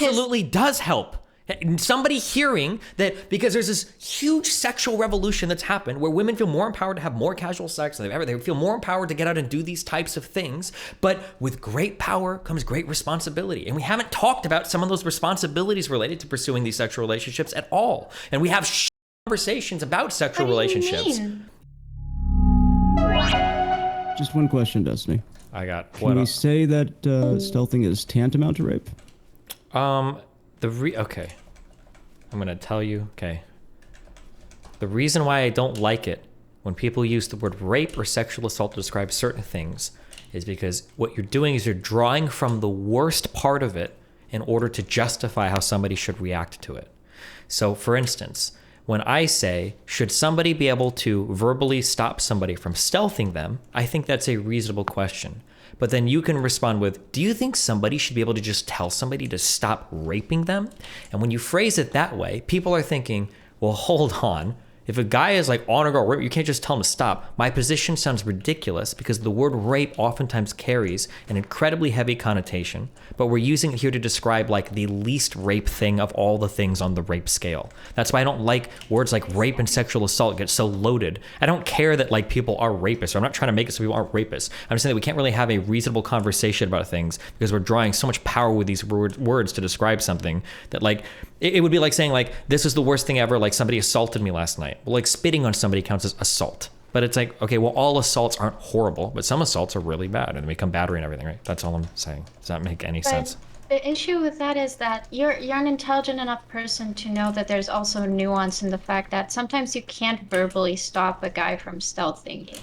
absolutely does help. Somebody hearing that, because there's this huge sexual revolution that's happened where women feel more empowered to have more casual sex than they've ever. They feel more empowered to get out and do these types of things. But with great power comes great responsibility. And we haven't talked about some of those responsibilities related to pursuing these sexual relationships at all. And we have conversations about sexual relationships. Just one question, Destiny. I got what? Can we say that stealthing is tantamount to rape? Okay. I'm gonna tell you, okay. The reason why I don't like it when people use the word rape or sexual assault to describe certain things is because what you're doing is you're drawing from the worst part of it in order to justify how somebody should react to it. So for instance, when I say, should somebody be able to verbally stop somebody from stealthing them, I think that's a reasonable question. But then you can respond with, do you think somebody should be able to just tell somebody to stop raping them? And when you phrase it that way, people are thinking, well, hold on. If a guy is like on a girl rape, you can't just tell him to stop. My position sounds ridiculous because the word rape oftentimes carries an incredibly heavy connotation, but we're using it here to describe like the least rape thing of all the things on the rape scale. That's why I don't like words like rape and sexual assault get so loaded. I don't care that like people are rapists, or I'm not trying to make it so people aren't rapists. I'm just saying that we can't really have a reasonable conversation about things because we're drawing so much power with these words to describe something that like, it would be like saying like, this is the worst thing ever, like somebody assaulted me last night. Well, like spitting on somebody counts as assault. But it's like, okay, well, all assaults aren't horrible, but some assaults are really bad and they become battery and everything, right? That's all I'm saying. Does that make any sense? The issue with that is that you're an intelligent enough person to know that there's also nuance in the fact that sometimes you can't verbally stop a guy from stealthing you.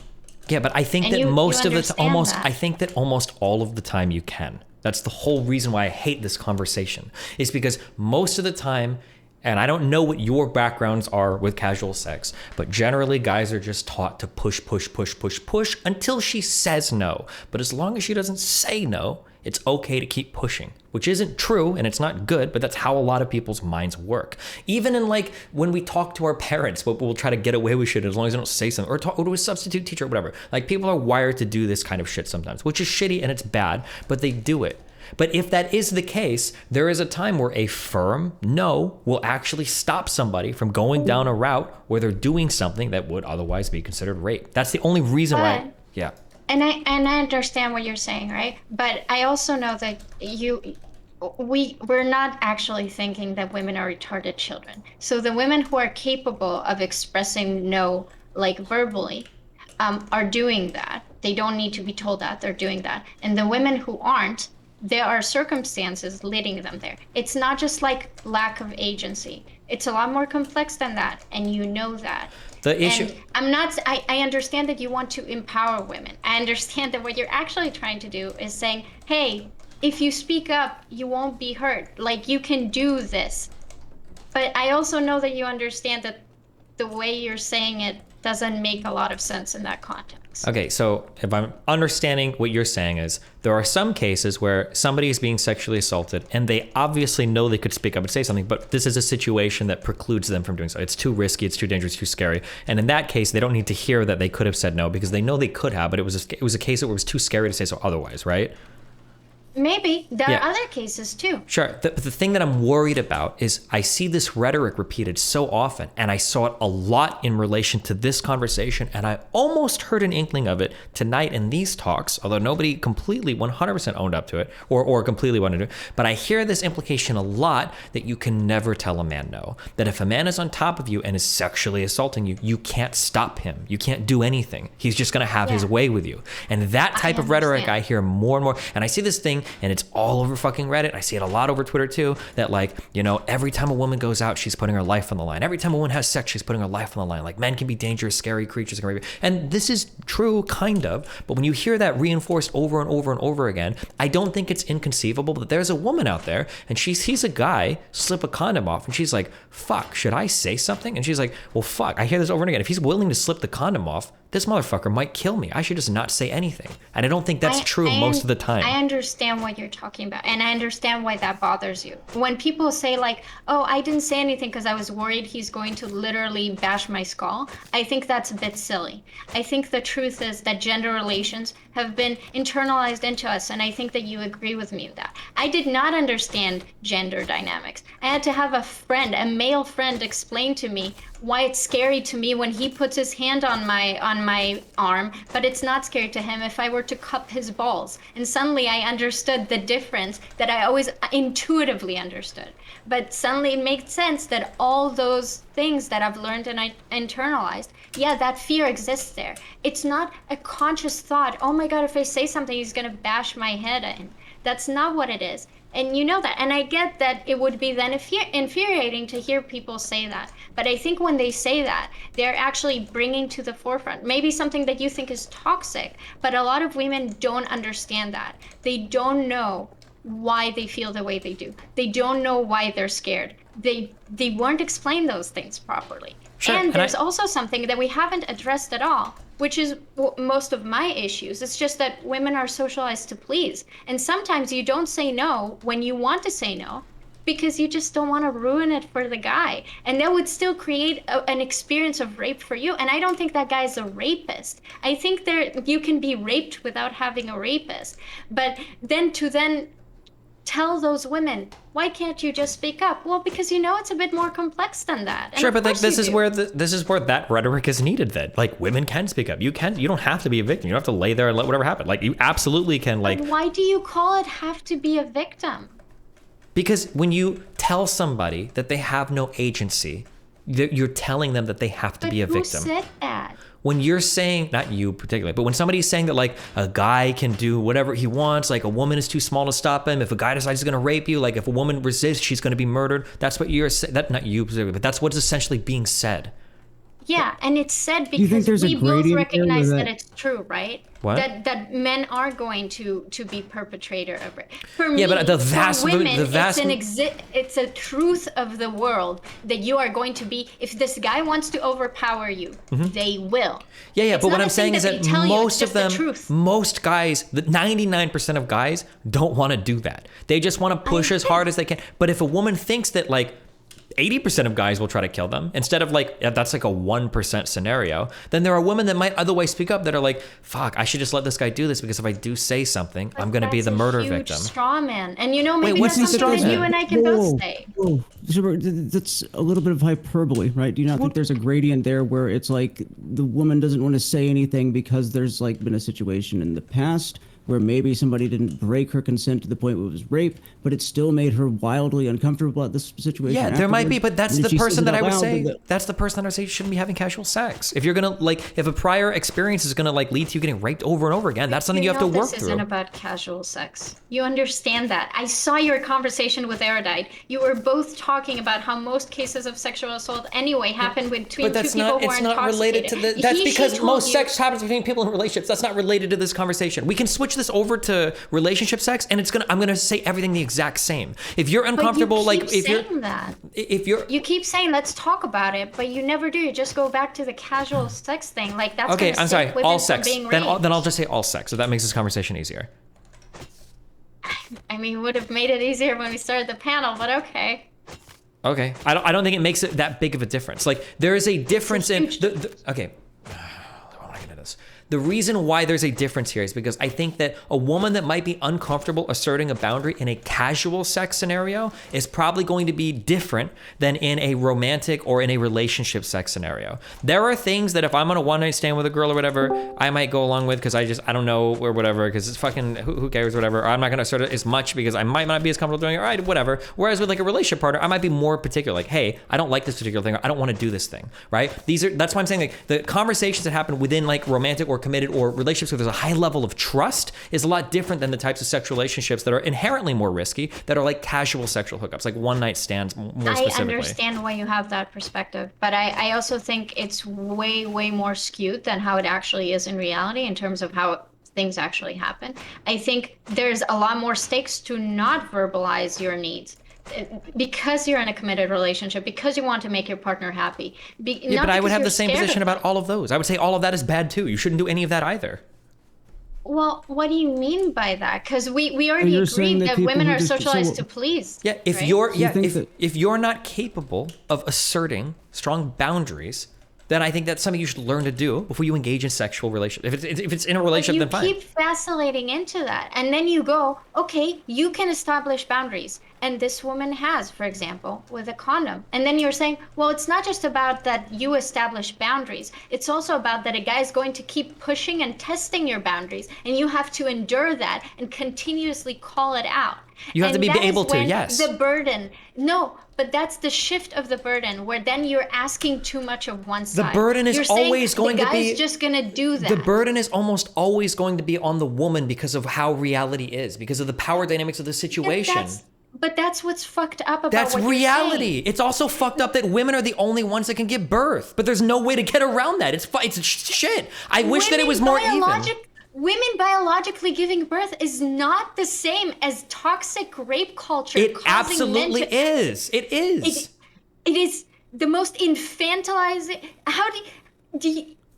Yeah, but I think that most of it, I think that almost all of the time you can. That's the whole reason why I hate this conversation, is because most of the time, and I don't know what your backgrounds are with casual sex, but generally guys are just taught to push until she says no. But as long as she doesn't say no, it's okay to keep pushing, which isn't true and it's not good, but that's how a lot of people's minds work. Even in like when we talk to our parents, we'll try to get away with shit as long as they don't say something, or talk to a substitute teacher or whatever. Like people are wired to do this kind of shit sometimes, which is shitty and it's bad, but they do it. But if that is the case, there is a time where a firm no will actually stop somebody from going down a route where they're doing something that would otherwise be considered rape. That's the only reason why. Yeah. And I understand what you're saying, right? But I also know that we're not actually thinking that women are retarded children. So the women who are capable of expressing no, like verbally, are doing that. They don't need to be told that, they're doing that. And the women who aren't, there are circumstances leading them there. It's not just like lack of agency. It's a lot more complex than that, and you know that. The issue. And I understand that you want to empower women. I understand that what you're actually trying to do is saying, hey, if you speak up, you won't be hurt. Like, you can do this. But I also know that you understand that the way you're saying it doesn't make a lot of sense in that context. Okay, so if I'm understanding what you're saying is there are some cases where somebody is being sexually assaulted and they obviously know they could speak up and say something, but this is a situation that precludes them from doing so. It's too risky, it's too dangerous, too scary. And in that case, they don't need to hear that they could have said no because they know they could have, but it was a case where it was too scary to say so otherwise, right? Maybe. There are other cases too. Sure. The thing that I'm worried about is I see this rhetoric repeated so often, and I saw it a lot in relation to this conversation, and I almost heard an inkling of it tonight in these talks, although nobody completely 100% owned up to it or completely wanted to. But I hear this implication a lot that you can never tell a man no. That if a man is on top of you and is sexually assaulting you, you can't stop him. You can't do anything. He's just going to have his way with you. And that type of rhetoric I hear more and more. And I see this thing, and it's all over fucking Reddit. I see it a lot over Twitter too, that like, you know, every time a woman goes out, she's putting her life on the line. Every time a woman has sex, she's putting her life on the line. Like, men can be dangerous, scary creatures. And this is true, kind of. But when you hear that reinforced over and over and over again, I don't think it's inconceivable that there's a woman out there and she sees a guy slip a condom off and she's like, fuck, should I say something? And she's like, well, fuck, I hear this over and again. If he's willing to slip the condom off, this motherfucker might kill me. I should just not say anything. And I don't think that's true most of the time. I understand what you're talking about, and I understand why that bothers you. When people say like, oh, I didn't say anything because I was worried he's going to literally bash my skull, I think that's a bit silly. I think the truth is that gender relations have been internalized into us, and I think that you agree with me with that. I did not understand gender dynamics. I had to have a friend, a male friend, explain to me why it's scary to me when he puts his hand on my arm, but it's not scary to him if I were to cup his balls. And suddenly I understood the difference that I always intuitively understood. But suddenly it made sense that all those things that I've learned and I internalized, yeah, that fear exists there. It's not a conscious thought, oh my God, if I say something, he's gonna bash my head in. That's not what it is. And you know that. And I get that it would be then infuriating to hear people say that. But I think when they say that, they're actually bringing to the forefront maybe something that you think is toxic. But a lot of women don't understand that. They don't know why they feel the way they do. They don't know why they're scared. They weren't explained those things properly. Sure, and there's also something that we haven't addressed at all, which is most of my issues. It's just that women are socialized to please. And sometimes you don't say no when you want to say no because you just don't want to ruin it for the guy. And that would still create an experience of rape for you. And I don't think that guy is a rapist. I think you can be raped without having a rapist. But then tell those women, why can't you just speak up? Well, because it's a bit more complex than that. And sure, but like this is where that rhetoric is needed. Then, like, women can speak up. You don't have to be a victim. You don't have to lay there and let whatever happen. Like, you absolutely can. Like, but why do you call it have to be a victim? Because when you tell somebody that they have no agency, you're telling them that they have to be a victim. Who said that? When you're saying, not you particularly, but when somebody's saying that like a guy can do whatever he wants, like a woman is too small to stop him, if a guy decides he's going to rape you, like if a woman resists, she's going to be murdered. That's what you're saying. That not you particularly, but that's what's essentially being said. Yeah, and it's said because we both recognize that it's true, right? What? That men are going to be perpetrator of rape. For me, yeah, but for women, it's a truth of the world that you are going to be. If this guy wants to overpower you, they will. Yeah, it's but what I'm saying is that most of them, most guys, the 99% of guys don't want to do that. They just want to push as hard as they can. But if a woman thinks that like 80% of guys will try to kill them instead of like, that's like a 1% scenario, then there are women that might otherwise speak up that are like, fuck, I should just let this guy do this because if I do say something, I'm going to be the murder victim. Straw man. And maybe that's something that you and I can both say. That's a little bit of hyperbole, right? Do you not think there's a gradient there where it's like the woman doesn't want to say anything because there's like been a situation in the past where maybe somebody didn't break her consent to the point where it was rape, but it still made her wildly uncomfortable at this situation. Yeah, there might be, but that's the person that I would say. That's the person that I would say you shouldn't be having casual sex. If you're gonna if a prior experience is gonna lead to you getting raped over and over again, that's something you have to work through. This isn't about casual sex. You understand that? I saw your conversation with Erudite. You were both talking about how most cases of sexual assault anyway happen between two people who are intoxicated. It's not related to the. That's because most sex happens between people in relationships. That's not related to this conversation. We can switch this over to relationship sex and I'm gonna say everything the exact same. If you're uncomfortable, you keep saying let's talk about it, but you never do. You just go back to the casual sex thing. Like that's okay. I'm sorry. All sex. Then I'll just say all sex. So that makes this conversation easier. I mean, would have made it easier when we started the panel, but okay. Okay. I don't think it makes it that big of a difference. Like there is a difference in okay. The reason why there's a difference here is because I think that a woman that might be uncomfortable asserting a boundary in a casual sex scenario is probably going to be different than in a romantic or in a relationship sex scenario. There are things that if I'm on a one night stand with a girl or whatever, I might go along with because I don't know or whatever, because it's fucking, who cares, whatever. Or I'm not going to assert it as much because I might not be as comfortable doing it, all right, whatever. Whereas with like a relationship partner, I might be more particular, like, hey, I don't like this particular thing, or I don't want to do this thing, right? That's why I'm saying like the conversations that happen within like romantic or committed or relationships where there's a high level of trust is a lot different than the types of sexual relationships that are inherently more risky, that are like casual sexual hookups, like one night stands more specifically. I understand why you have that perspective, but I also think it's way, way more skewed than how it actually is in reality in terms of how things actually happen. I think there's a lot more stakes to not verbalize your needs. because you're in a committed relationship, because you want to make your partner happy. Yeah, but I would have the same position about all of those. I would say all of that is bad too. You shouldn't do any of that either. Well, what do you mean by that? Because we already you're saying agreed that that women people are who just- socialized so- to please. Yeah, if right? you're think if you're not capable of asserting strong boundaries, then I think that's something you should learn to do before you engage in sexual relationship. If it's in a relationship, then fine. You keep vacillating into that, and then you go, okay, you can establish boundaries, and this woman has, for example, with a condom. And then you're saying, well, it's not just about that you establish boundaries. It's also about that a guy is going to keep pushing and testing your boundaries, and you have to endure that and continuously call it out. You have to be that is able to, when yes. The burden, no, but that's the shift of the burden, where then you're asking too much of one side. The burden is You're saying always going to the be. guy's just gonna do that. The burden is almost always going to be on the woman because of how reality is, because of the power dynamics of the situation. But that's what's fucked up about That's what reality. You're saying. It's also fucked up that women are the only ones that can give birth, but there's no way to get around that. It's shit. I wish that it was more even. Women biologically giving birth is not the same as toxic rape culture. It causing absolutely men to, is. It is. It is the most infantilizing.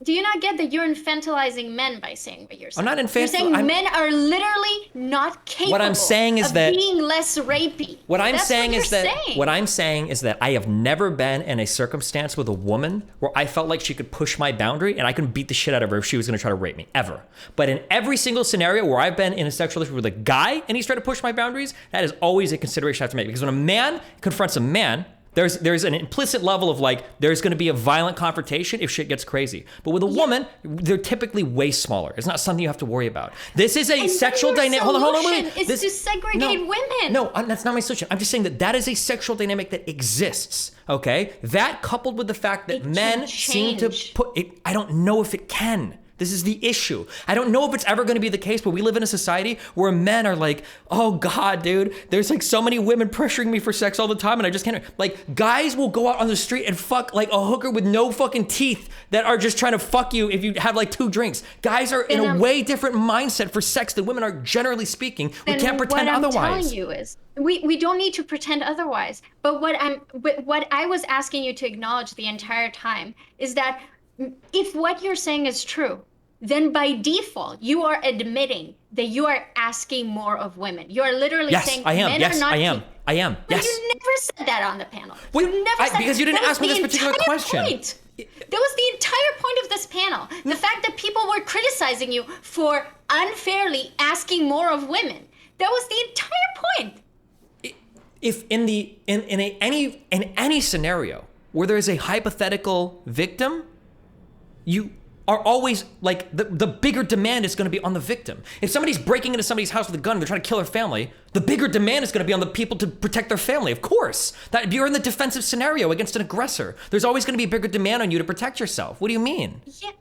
Do you not get that you're infantilizing men by saying what you're saying? I'm not You're saying men are literally not capable. What I'm saying is of that being less rapey. What I'm That's saying what is you're that saying. what I'm saying is that I have never been in a circumstance with a woman where I felt like she could push my boundary and I couldn't beat the shit out of her if she was going to try to rape me, ever. But in every single scenario where I've been in a sexual relationship with a guy and he's trying to push my boundaries, that is always a consideration I have to make. Because when a man confronts a man, there's an implicit level of like, there's going to be a violent confrontation if shit gets crazy. But with a woman, they're typically way smaller. It's not something you have to worry about. This is a sexual dynamic. Hold on, wait. Is to segregate women. No, that's not my solution. I'm just saying that is a sexual dynamic that exists. Okay, that coupled with the fact that men seem to put it. I don't know if it can. This is the issue. I don't know if it's ever going to be the case, but we live in a society where men are like, oh God, dude, there's like so many women pressuring me for sex all the time and I just can't. Like, guys will go out on the street and fuck like a hooker with no fucking teeth that are just trying to fuck you if you have like 2 drinks. Guys are in a way different mindset for sex than women are, generally speaking. We can't pretend otherwise. What I'm telling you is, we don't need to pretend otherwise. But what I was asking you to acknowledge the entire time is that if what you're saying is true, then by default, you are admitting that you are asking more of women. You are literally saying I am. men Yes, are not I am. I am. But yes. you never said that on the panel. Wait, you never said because you didn't ask me this particular question. Point. That was the entire point of this panel. The fact that people were criticizing you for unfairly asking more of women. That was the entire point. If in any scenario where there is a hypothetical victim, you are always like the bigger demand is going to be on the victim. If somebody's breaking into somebody's house with a gun and they're trying to kill their family, the bigger demand is going to be on the people to protect their family. Of course, that you're in the defensive scenario against an aggressor. There's always going to be a bigger demand on you to protect yourself. What do you mean? Yeah.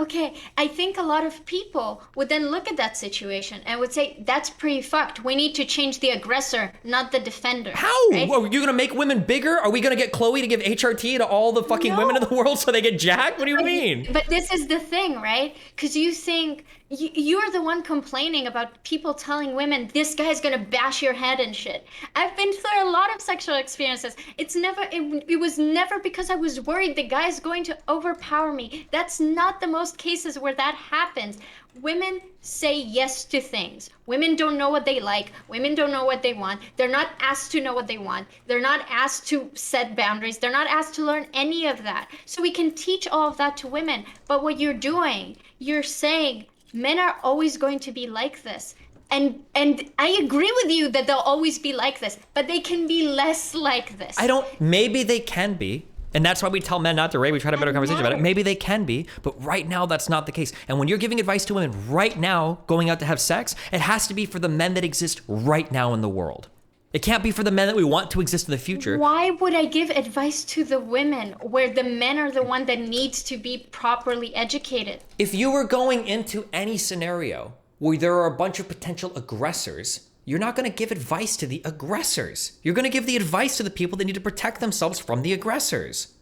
Okay, I think a lot of people would then look at that situation and would say, that's pretty fucked. We need to change the aggressor, not the defender. How? Right? Are you going to make women bigger? Are we going to get Chloe to give HRT to all the fucking women in the world so they get jacked? What do you mean? But this is the thing, right? Because you think you're the one complaining about people telling women, this guy's going to bash your head and shit. I've been through a lot of sexual experiences. It was never because I was worried the guy's going to overpower me. That's not the most cases where that happens. Women say yes to things. Women don't know what they like. Women don't know what they want. They're not asked to know what they want. They're not asked to set boundaries. They're not asked to learn any of that. So we can teach all of that to women. But what you're doing, you're saying men are always going to be like this. And I agree with you that they'll always be like this, but they can be less like this. Maybe they can be. And that's why we tell men not to rape. We try to have a better conversation about it. Maybe they can be, but right now that's not the case. And when you're giving advice to women right now going out to have sex, it has to be for the men that exist right now in the world. It can't be for the men that we want to exist in the future. Why would I give advice to the women where the men are the one that needs to be properly educated? If you were going into any scenario where there are a bunch of potential aggressors, you're not going to give advice to the aggressors. You're going to give the advice to the people that need to protect themselves from the aggressors.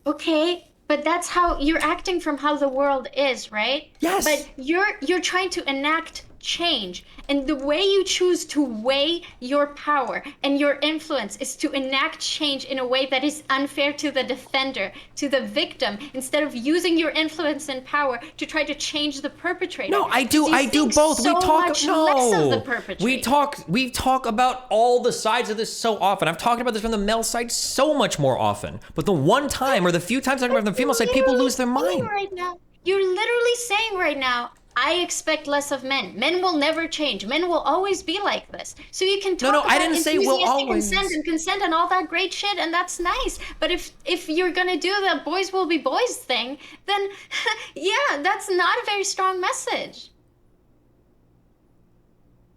Okay, but that's how you're acting from how the world is, right? Yes. But you're trying to enact change. And the way you choose to weigh your power and your influence is to enact change in a way that is unfair to the defender, to the victim, instead of using your influence and power to try to change the perpetrator. No, I do both. So much less of the perpetrator. We talk about all the sides of this so often. I've talked about this from the male side so much more often. But the one time or the few times I've talked about the female side, people lose their mind. Right now, you're literally saying right now, I expect less of men. Men will never change. Men will always be like this. So you can talk about I didn't say will always. Consent and all that great shit, and that's nice. But if you're gonna do the boys will be boys thing, then yeah, that's not a very strong message.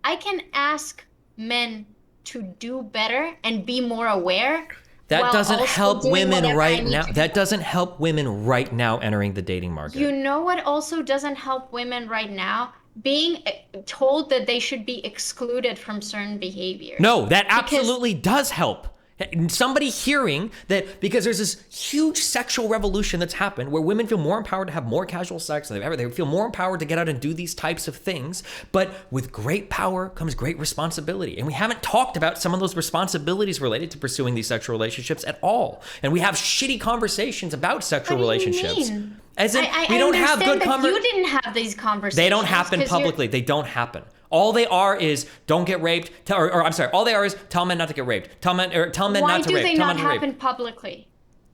I can ask men to do better and be more aware. That doesn't help women right now. That doesn't help women right now entering the dating market. You know what also doesn't help women right now? Being told that they should be excluded from certain behaviors. No, that absolutely does help. Somebody hearing that, because there's this huge sexual revolution that's happened where women feel more empowered to have more casual sex than they've ever. They feel more empowered to get out and do these types of things. But with great power comes great responsibility. And we haven't talked about some of those responsibilities related to pursuing these sexual relationships at all. And we have shitty conversations about sexual relationships. As in, we don't have good conversations. You didn't have these conversations. They don't happen publicly. They don't happen. All they are is don't get raped, or I'm sorry, all they are is tell men not to get raped. Tell men not to rape. Why do they not happen publicly?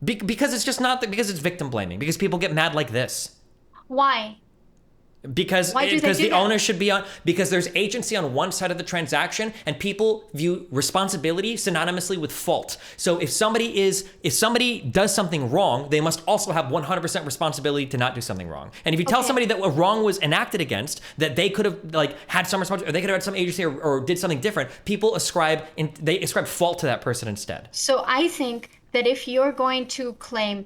Because it's just not, because it's victim blaming. Because people get mad like this. Why? Because the onus should be on, because there's agency on one side of the transaction and people view responsibility synonymously with fault. So if somebody does something wrong, they must also have 100% responsibility to not do something wrong. And if you tell somebody that a wrong was enacted against, that they could have had some responsibility, or they could have had some agency or did something different, people ascribe fault to that person instead. So I think that if you're going to claim,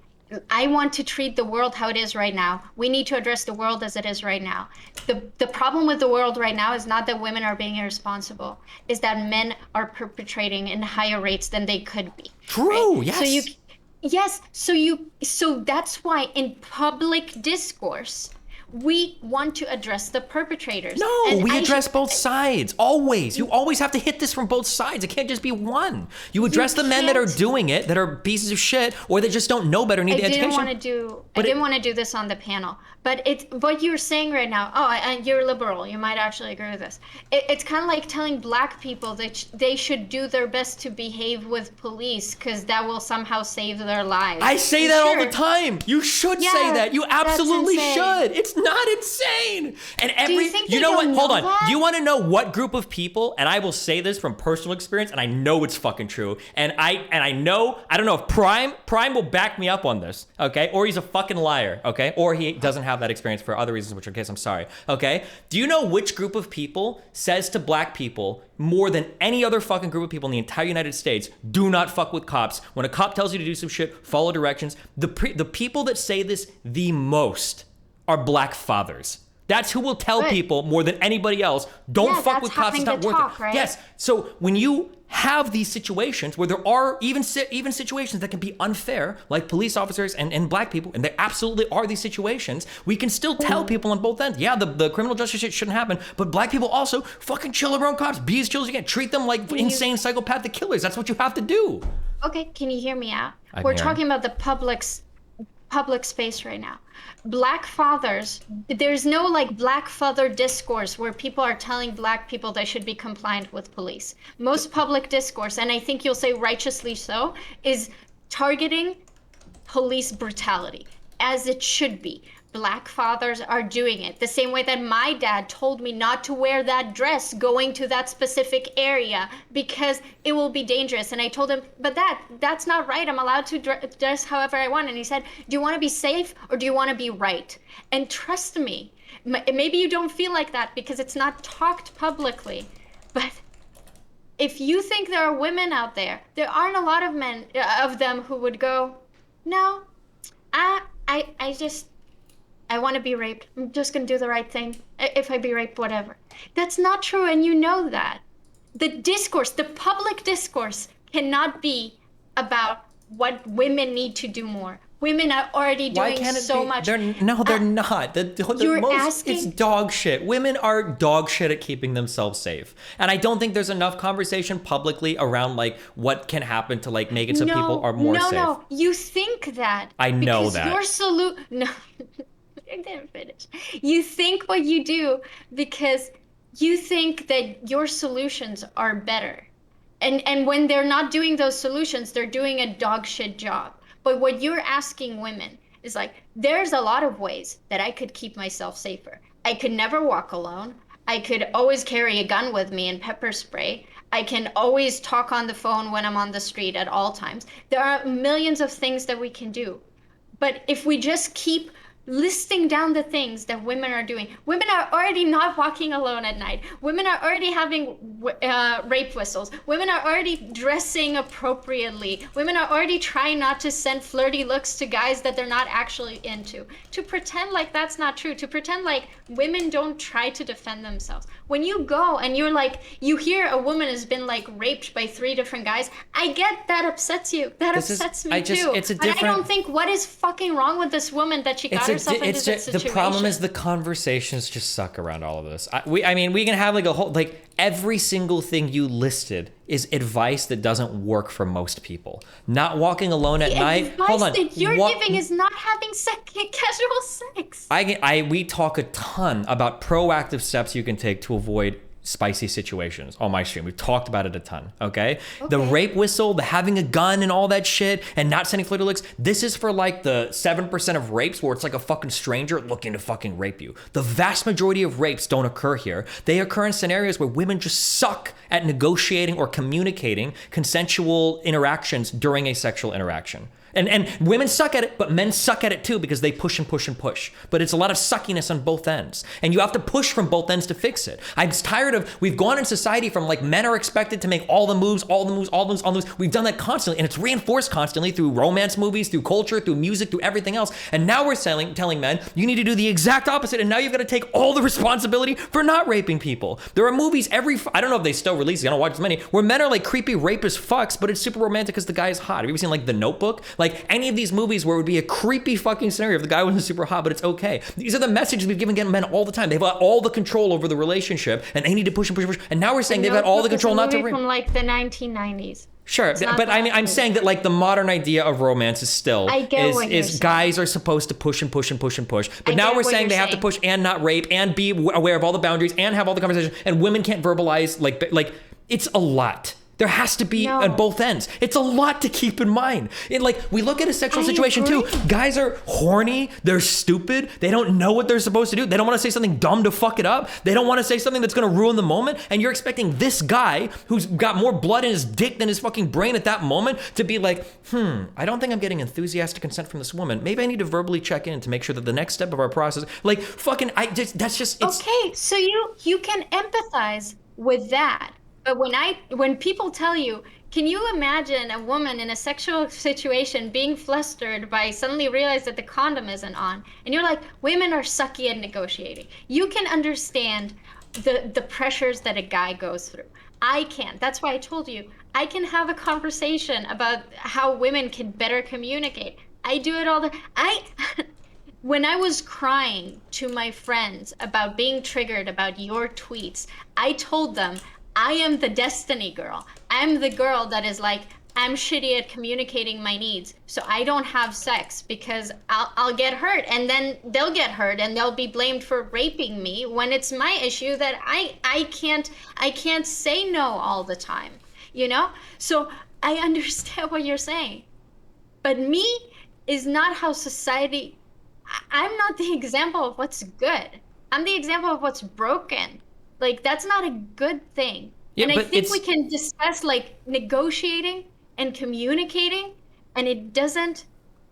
I want to treat the world how it is right now, we need to address the world as it is right now. The problem with the world right now is not that women are being irresponsible, is that men are perpetrating in higher rates than they could be. True, right? yes. So that's why in public discourse, we want to address the perpetrators. No, we address both sides, always. You always have to hit this from both sides. It can't just be one. You address the men that are doing it, that are pieces of shit, or that just don't know better, need the education. I didn't want to do this on the panel, but it's what you're saying right now. Oh, and you're liberal. You might actually agree with this. It's kind of like telling black people that they should do their best to behave with police because that will somehow save their lives. I say that all the time. You should say that. You absolutely should. It's not insane. And you know what? Hold on. You want to know what group of people? And I will say this from personal experience, and I know it's fucking true. And I know, I don't know if Prime will back me up on this, okay? Or he's a fucking liar, okay? Or he doesning have that experience for other reasons, which in case I'm sorry, okay? Do you know which group of people says to black people more than any other fucking group of people in the entire United States, do not fuck with cops? When a cop tells you to do some shit, follow directions. The people that say this the most are black fathers. That's who will tell people more than anybody else, don't fuck with cops, it's not worth it. Right? Yes, so when you have these situations where there are even situations that can be unfair, like police officers and black people, and there absolutely are these situations, we can still tell people on both ends, yeah, the criminal justice shit shouldn't happen, but black people also fucking chill around cops, be as chill as you can, treat them like insane psychopathic killers. That's what you have to do. Okay, can you hear me out? We're talking about the public space right now. Black fathers, there's no like black father discourse where people are telling black people they should be compliant with police. Most public discourse, and I think you'll say righteously so, is targeting police brutality, as it should be. Black fathers are doing it the same way that my dad told me not to wear that dress going to that specific area because it will be dangerous. And I told him, but that's not right. I'm allowed to dress however I want. And he said, do you want to be safe or do you want to be right? And trust me, maybe you don't feel like that because it's not talked publicly, but if you think there are women out there, there aren't a lot of men of them who would go, no, I want to be raped. I'm just going to do the right thing. If I be raped, whatever. That's not true, and you know that. The discourse, the public discourse, cannot be about what women need to do more. Women are already doing so much. They're not. It's dog shit. Women are dog shit at keeping themselves safe. And I don't think there's enough conversation publicly around like what can happen to like make it so people are more safe. No, you think that. I know that. No, I didn't finish. You think what you do because you think that your solutions are better. And when they're not doing those solutions, they're doing a dog shit job. But what you're asking women is like, there's a lot of ways that I could keep myself safer. I could never walk alone. I could always carry a gun with me and pepper spray. I can always talk on the phone when I'm on the street at all times. There are millions of things that we can do. But if we just keep listing down the things that women are doing. Women are already not walking alone at night. Women are already having rape whistles. Women are already dressing appropriately. Women are already trying not to send flirty looks to guys that they're not actually into. To pretend like that's not true. To pretend like women don't try to defend themselves. When you go and you're like, you hear a woman has been like raped by 3 different guys, I get that upsets you. That upsets me too. But I don't think what is fucking wrong with this woman that she got herself into this situation. The problem is the conversations just suck around all of this. I mean, we can have like a whole, like every single thing you listed is advice that doesn't work for most people. Not walking alone at night. Hold on. The advice that you're giving is not having casual sex. We talk a ton about proactive steps you can take to avoid spicy situations on my stream. We've talked about it a ton, okay? The rape whistle, the having a gun and all that shit, and not sending flirty looks, this is for like the 7% of rapes where it's like a fucking stranger looking to fucking rape you. The vast majority of rapes don't occur here. They occur in scenarios where women just suck at negotiating or communicating consensual interactions during a sexual interaction. And women suck at it, but men suck at it too because they push and push and push. But it's a lot of suckiness on both ends. And you have to push from both ends to fix it. I'm tired of, we've gone in society from like men are expected to make all the moves. We've done that constantly and it's reinforced constantly through romance movies, through culture, through music, through everything else. And now we're telling men, you need to do the exact opposite. And now you've got to take all the responsibility for not raping people. There are movies I don't know if they still release it, I don't watch as many, where men are like creepy rapist fucks, but it's super romantic because the guy is hot. Have you ever seen like The Notebook? Like any of these movies where it would be a creepy fucking scenario if the guy wasn't super hot, but it's okay. These are the messages we've given men all the time. They've got all the control over the relationship and they need to push and push and push. And now we're saying they've got all the control not to rape. From like the 1990s. Sure, but I'm saying that like the modern idea of romance is still guys are supposed to push and push and push and push. But now we're saying they have to push and not rape and be aware of all the boundaries and have all the conversations, and women can't verbalize like it's a lot. There has to be on both ends. It's a lot to keep in mind. We look at a sexual situation too. Guys are horny. They're stupid. They don't know what they're supposed to do. They don't want to say something dumb to fuck it up. They don't want to say something that's going to ruin the moment. And you're expecting this guy who's got more blood in his dick than his fucking brain at that moment to be like, I don't think I'm getting enthusiastic consent from this woman. Maybe I need to verbally check in to make sure that the next step of our process, it's okay. So you can empathize with that. But when people tell you, can you imagine a woman in a sexual situation being flustered by suddenly realize that the condom isn't on? And you're like, women are sucky at negotiating. You can understand the pressures that a guy goes through. I can't. That's why I told you, I can have a conversation about how women can better communicate. I do it all the When I was crying to my friends about being triggered about your tweets, I told them, I am the destiny girl. I'm the girl that is like, I'm shitty at communicating my needs, so I don't have sex because I'll get hurt, and then they'll get hurt and they'll be blamed for raping me when it's my issue that I can't say no all the time, you know? So I understand what you're saying, but me is not how society. I'm not the example of what's good. I'm the example of what's broken. Like, that's not a good thing. Yeah, and I think we can discuss, like, negotiating and communicating, and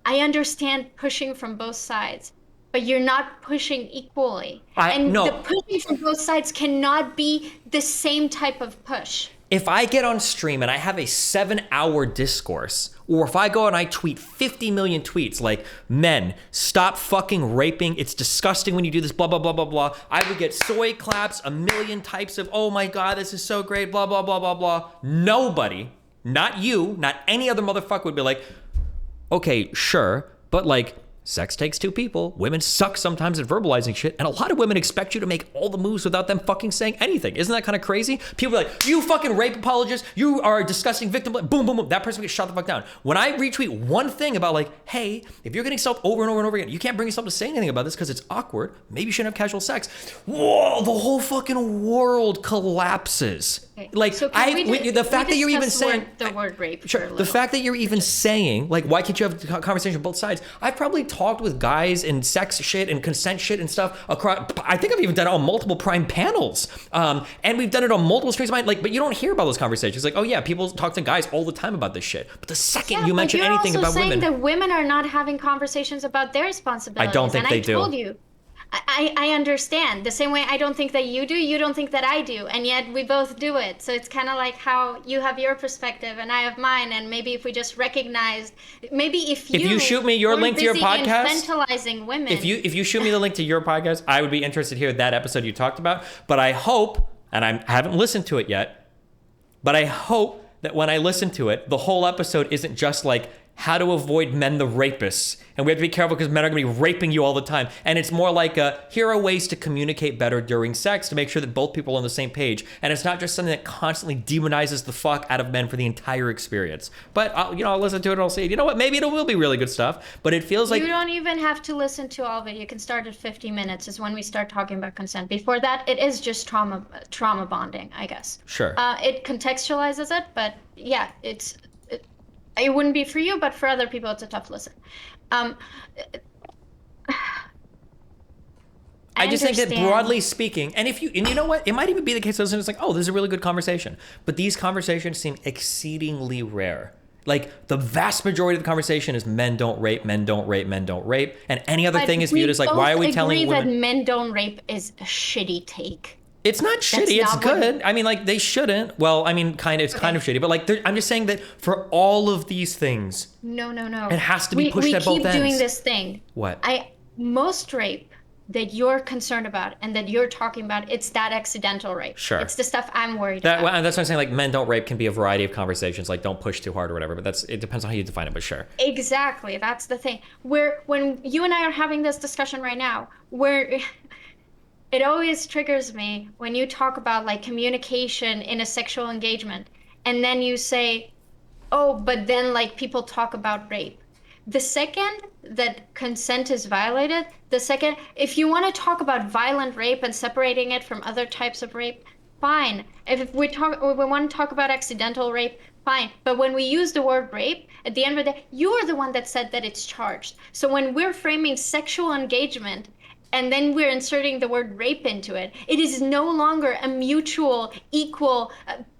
I understand pushing from both sides, but you're not pushing equally. The pushing from both sides cannot be the same type of push. If I get on stream and I have a 7-hour discourse, or if I go and I tweet 50 million tweets like, men, stop fucking raping, it's disgusting when you do this, blah, blah, blah, blah, blah, I would get soy claps, a million types of, oh my God, this is so great, blah, blah, blah, blah, blah. Nobody, not you, not any other motherfucker would be like, okay, sure, but like, sex takes two people. Women suck sometimes at verbalizing shit, and a lot of women expect you to make all the moves without them fucking saying anything. Isn't that kind of crazy? People are like, you fucking rape apologist, you are a disgusting victim, boom, boom, boom. That person gets shut the fuck down. When I retweet one thing about like, hey, if you're getting self over and over and over again, you can't bring yourself to say anything about this because it's awkward. Maybe you shouldn't have casual sex. Whoa, the whole fucking world collapses. Okay. Like, So the fact that you're even saying the word rape. Sure. The fact that you're even saying, like, why can't you have a conversation on both sides? I've probably talked with guys and sex shit and consent shit and stuff across. I think I've even done it on multiple Prime panels, and we've done it on multiple streams of mine. Like, but you don't hear about those conversations. Like, oh yeah, people talk to guys all the time about this shit. But the second you mention anything about women, you're also saying that women are not having conversations about their responsibilities. I don't think they do. I told you. I understand. The same way I don't think that you do, you don't think that I do. And yet we both do it. So it's kind of like how you have your perspective and I have mine. And maybe if we just recognize, maybe if you shoot me your link to your podcast, infantilizing women. If you shoot me the link to your podcast, I would be interested to hear that episode you talked about. But I hope, and I haven't listened to it yet, but I hope that when I listen to it, the whole episode isn't just like how to avoid men the rapists. And we have to be careful because men are going to be raping you all the time. And it's more like, here are ways to communicate better during sex to make sure that both people are on the same page. And it's not just something that constantly demonizes the fuck out of men for the entire experience. But, I'll listen to it and I'll say, you know what, maybe it will be really good stuff. But it feels like... You don't even have to listen to all of it. You can start at 50 minutes is when we start talking about consent. Before that, it is just trauma bonding, I guess. Sure. It contextualizes it, but yeah, it wouldn't be for you, but for other people, it's a tough listen. I just think that broadly speaking, and you know what, it might even be the case that it's like, oh, this is a really good conversation. But these conversations seem exceedingly rare. Like the vast majority of the conversation is men don't rape, men don't rape, men don't rape. And any other thing is viewed as like, why are we telling women? That men don't rape is a shitty take. It's not shitty, it's good. I mean, like, they shouldn't. Well, I mean, it's kind of shitty. But, like, I'm just saying that for all of these things... No. It has to be pushed at both ends. We keep doing this thing. What? Most rape that you're concerned about and that you're talking about, it's that accidental rape. Sure. It's the stuff I'm worried about. Well, that's what I'm saying. Like, men don't rape can be a variety of conversations. Like, don't push too hard or whatever. But it depends on how you define it, but sure. Exactly. That's the thing. When you and I are having this discussion right now, it always triggers me when you talk about like communication in a sexual engagement and then you say, oh, but then like people talk about rape. The second that consent is violated, if you want to talk about violent rape and separating it from other types of rape, fine. If we want to talk about accidental rape, fine. But when we use the word rape, at the end of the day, you're the one that said that it's charged. So when we're framing sexual engagement, and then we're inserting the word rape into it, it is no longer a mutual, equal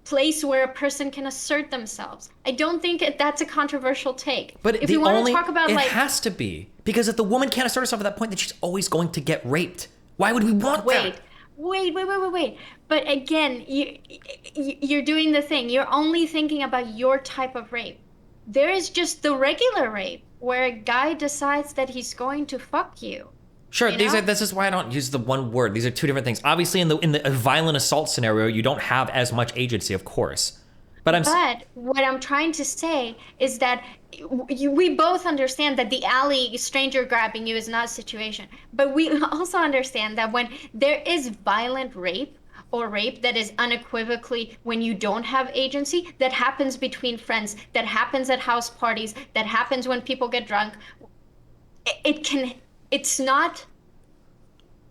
place where a person can assert themselves. I don't think that's a controversial take. But if you want to talk about it has to be. Because if the woman can't assert herself at that point, then she's always going to get raped. Why would we want that? Wait. But again, you're doing the thing. You're only thinking about your type of rape. There is just the regular rape, where a guy decides that he's going to fuck you. Sure, this is why I don't use the one word. These are two different things. Obviously, in the violent assault scenario, you don't have as much agency, of course. But what I'm trying to say is that we both understand that the alley stranger grabbing you is not a situation. But we also understand that when there is violent rape or rape that is unequivocally when you don't have agency, that happens between friends, that happens at house parties, that happens when people get drunk, it's not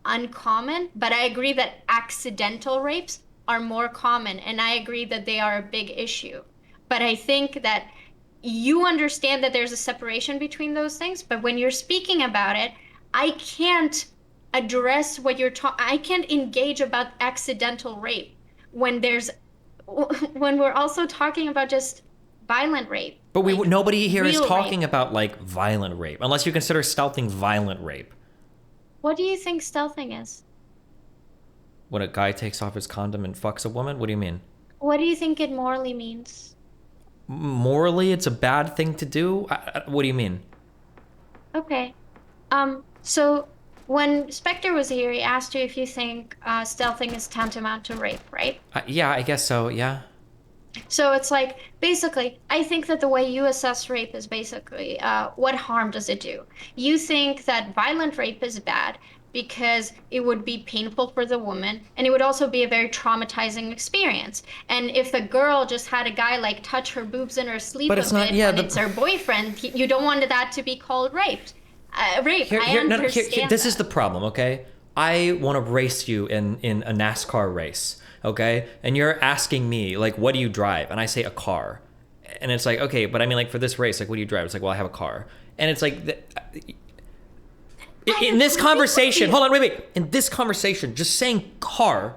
uncommon, but I agree that accidental rapes are more common, and I agree that they are a big issue. But I think that you understand that there's a separation between those things, but when you're speaking about it, I can't address what I can't engage about accidental rape when we're also talking about just violent rape. But nobody here is talking about like violent rape, unless you consider stealthing violent rape. What do you think stealthing is? When a guy takes off his condom and fucks a woman? What do you mean? What do you think it morally means? Morally, it's a bad thing to do? What do you mean? Okay. So when Spectre was here, he asked you if you think stealthing is tantamount to rape, right? Yeah, I guess so, yeah. So it's like, basically, I think that the way you assess rape is basically what harm does it do? You think that violent rape is bad because it would be painful for the woman and it would also be a very traumatizing experience. And if the girl just had a guy like touch her boobs in her sleep But a it's not, bit yeah, when it's her boyfriend, you don't want that to be called raped. Rape. I understand this is that. the problem, okay? I want to race you in a NASCAR race, okay? And you're asking me, like, what do you drive? And I say a car. And it's like, okay, but I mean, like, for this race, like, what do you drive? It's like, well, I have a car. And it's like, in this conversation, hold on, wait. In this conversation, just saying car,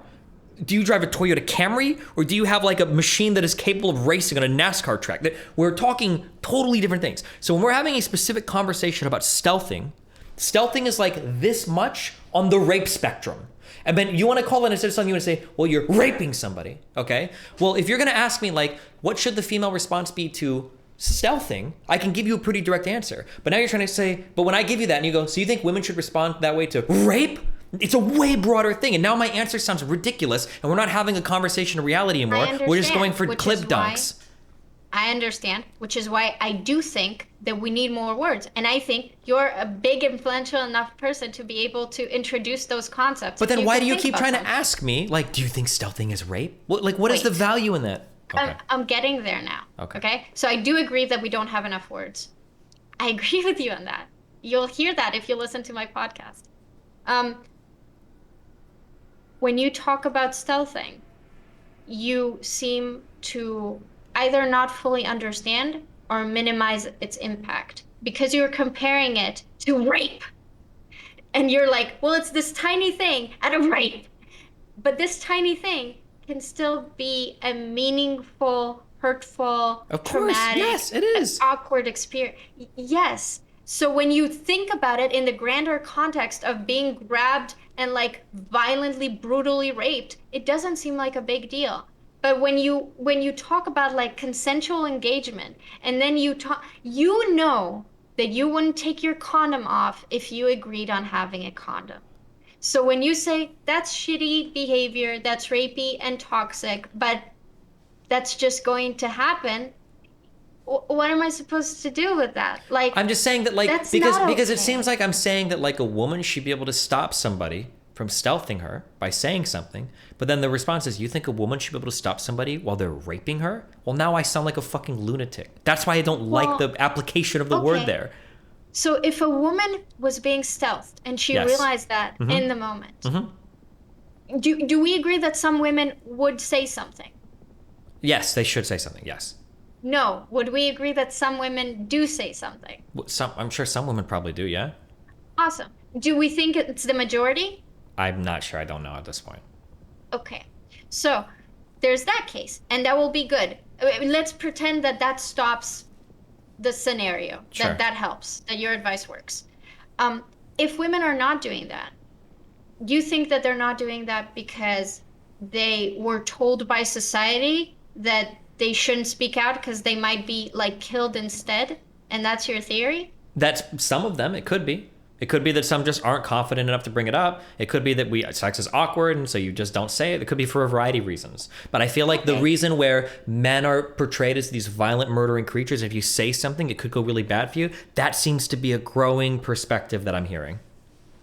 do you drive a Toyota Camry or do you have like a machine that is capable of racing on a NASCAR track? We're talking totally different things. So when we're having a specific conversation about stealthing is like this much on the rape spectrum. And then you want to call it, instead of something, you want to say, well, you're raping somebody, okay? Well, if you're going to ask me like, what should the female response be to stealthing, I can give you a pretty direct answer. But now you're trying to say, but when I give you that and you go, so you think women should respond that way to rape? It's a way broader thing. And now my answer sounds ridiculous and we're not having a conversation of reality anymore. We're just going for clip dunks. I understand, which is why I do think that we need more words. And I think you're a big, influential enough person to be able to introduce those concepts. But then why do you keep trying to ask me, like, do you think stealthing is rape? What is the value in that? Okay. I'm getting there now. Okay. So I do agree that we don't have enough words. I agree with you on that. You'll hear that if you listen to my podcast. When you talk about stealthing, you seem to either not fully understand or minimize its impact because you're comparing it to rape. And you're like, well, it's this tiny thing out of rape. But this tiny thing can still be a meaningful, hurtful, traumatic, yes, it is. Awkward experience. Yes. So when you think about it in the grander context of being grabbed and like violently, brutally raped, it doesn't seem like a big deal. But when you talk about like consensual engagement, and then you know that you wouldn't take your condom off if you agreed on having a condom. So when you say that's shitty behavior, that's rapey and toxic, but that's just going to happen, what am I supposed to do with that? Like, I'm just saying that, like, that's because not it okay. seems like I'm saying that like a woman should be able to stop somebody from stealthing her by saying something, but then the response is, you think a woman should be able to stop somebody while they're raping her? Well, now I sound like a fucking lunatic. That's why I don't like the application of the word there. So if a woman was being stealthed and she realized that in the moment, do we agree that some women would say something? Yes, they should say something, yes. No. Would we agree that some women do say something? I'm sure some women probably do, yeah. Awesome. Do we think it's the majority? I'm not sure. I don't know at this point. Okay. So there's that case, and that will be good. Let's pretend that stops the scenario, Sure. that helps, that your advice works. If women are not doing that, do you think that they're not doing that because they were told by society that they shouldn't speak out because they might be like killed instead? And that's your theory? That's some of them. It could be. It could be that some just aren't confident enough to bring it up. It could be that sex is awkward and so you just don't say it. It could be for a variety of reasons. But I feel like the reason where men are portrayed as these violent, murdering creatures, if you say something, it could go really bad for you. That seems to be a growing perspective that I'm hearing.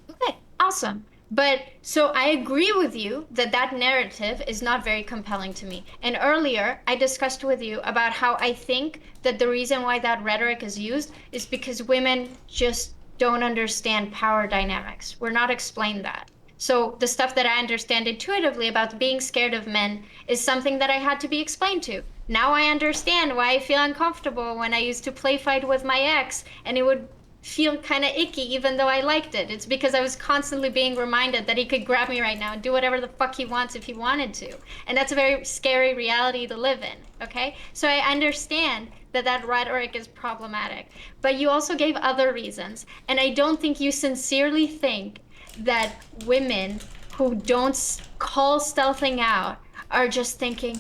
Okay, awesome. But so I agree with you that narrative is not very compelling to me. And earlier I discussed with you about how I think that the reason why that rhetoric is used is because women just don't understand power dynamics. We're not explained that. So the stuff that I understand intuitively about being scared of men is something that I had to be explained to. Now I understand why I feel uncomfortable when I used to play fight with my ex and it would feel kind of icky even though I liked it. It's because I was constantly being reminded that he could grab me right now and do whatever the fuck he wants if he wanted to. And that's a very scary reality to live in, okay? So I understand that rhetoric is problematic. But you also gave other reasons. And I don't think you sincerely think that women who don't call stealthing out are just thinking,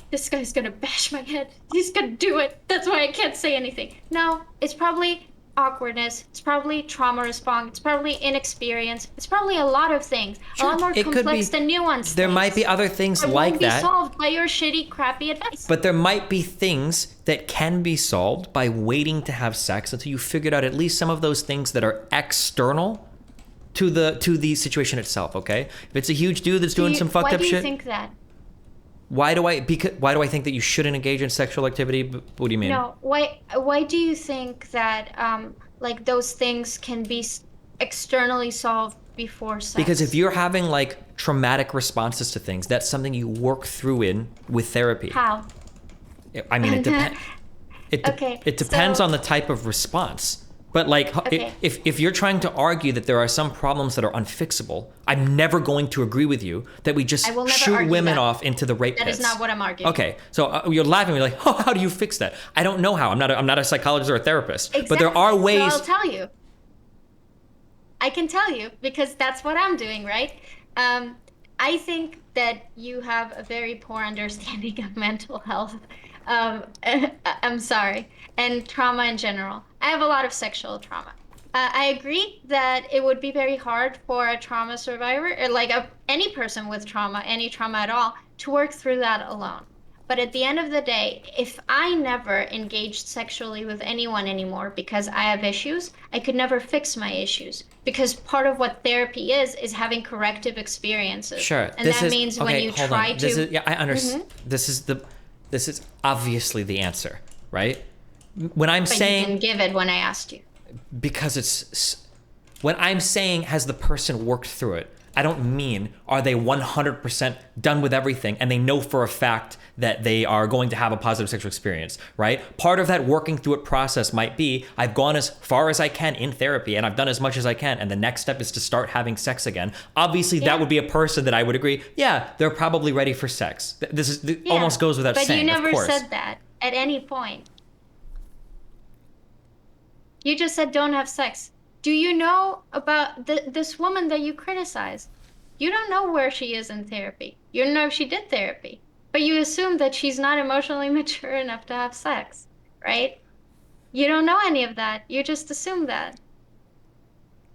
this guy's gonna bash my head. He's gonna do it. That's why I can't say anything. No, it's probably awkwardness, it's probably trauma response, it's probably inexperience, it's probably a lot of things, a Sure, lot more it could complex be. than nuanced There things. might be other things It like won't be that. solved by your shitty, crappy advice. But there might be things that can be solved by waiting to have sex until you figured out at least some of those things that are external to the situation itself, okay? If it's a huge dude that's doing some fucked Why up do you shit, think that? why do I think that you shouldn't engage in sexual activity? What do you mean? No, why do you think that like those things can be externally solved before sex? Because if you're having like traumatic responses to things, that's something you work through with therapy. How? I mean, it depends. Okay, It depends so- on the type of response. But like, Okay. if you're trying to argue that there are some problems that are unfixable, I'm never going to agree with you that we just I will never shoot argue women that. off into the rape That pits. is not what I'm arguing. Okay, so you're laughing. You're like, oh, how do you fix that? I don't know how. I'm not a psychologist or a therapist. But there are Exactly. ways. So I'll tell you. I can tell you because that's what I'm doing, right? I think that you have a very poor understanding of mental health. I'm sorry, and trauma in general. I have a lot of sexual trauma. I agree that it would be very hard for a trauma survivor, or like any person with trauma, any trauma at all, to work through that alone. But at the end of the day, if I never engaged sexually with anyone anymore because I have issues, I could never fix my issues. Because part of what therapy is having corrective experiences. Sure. And that means when you hold try on. to. Yeah, I understand. This is obviously the answer, right? When I'm But saying you didn't give it when I asked you. because it's when I'm saying has the person worked through it, I don't mean are they 100% done with everything and they know for a fact that they are going to have a positive sexual experience, right? Part of that working through it process might be I've gone as far as I can in therapy and I've done as much as I can, and the next step is to start having sex again. Obviously, Yeah. that would be a person that I would agree, yeah, they're probably ready for sex. This almost goes without saying, But you of never course. said that at any point. You just said don't have sex. Do you know about this woman that you criticized? You don't know where she is in therapy. You don't know if she did therapy. But you assume that she's not emotionally mature enough to have sex, right? You don't know any of that. You just assume that.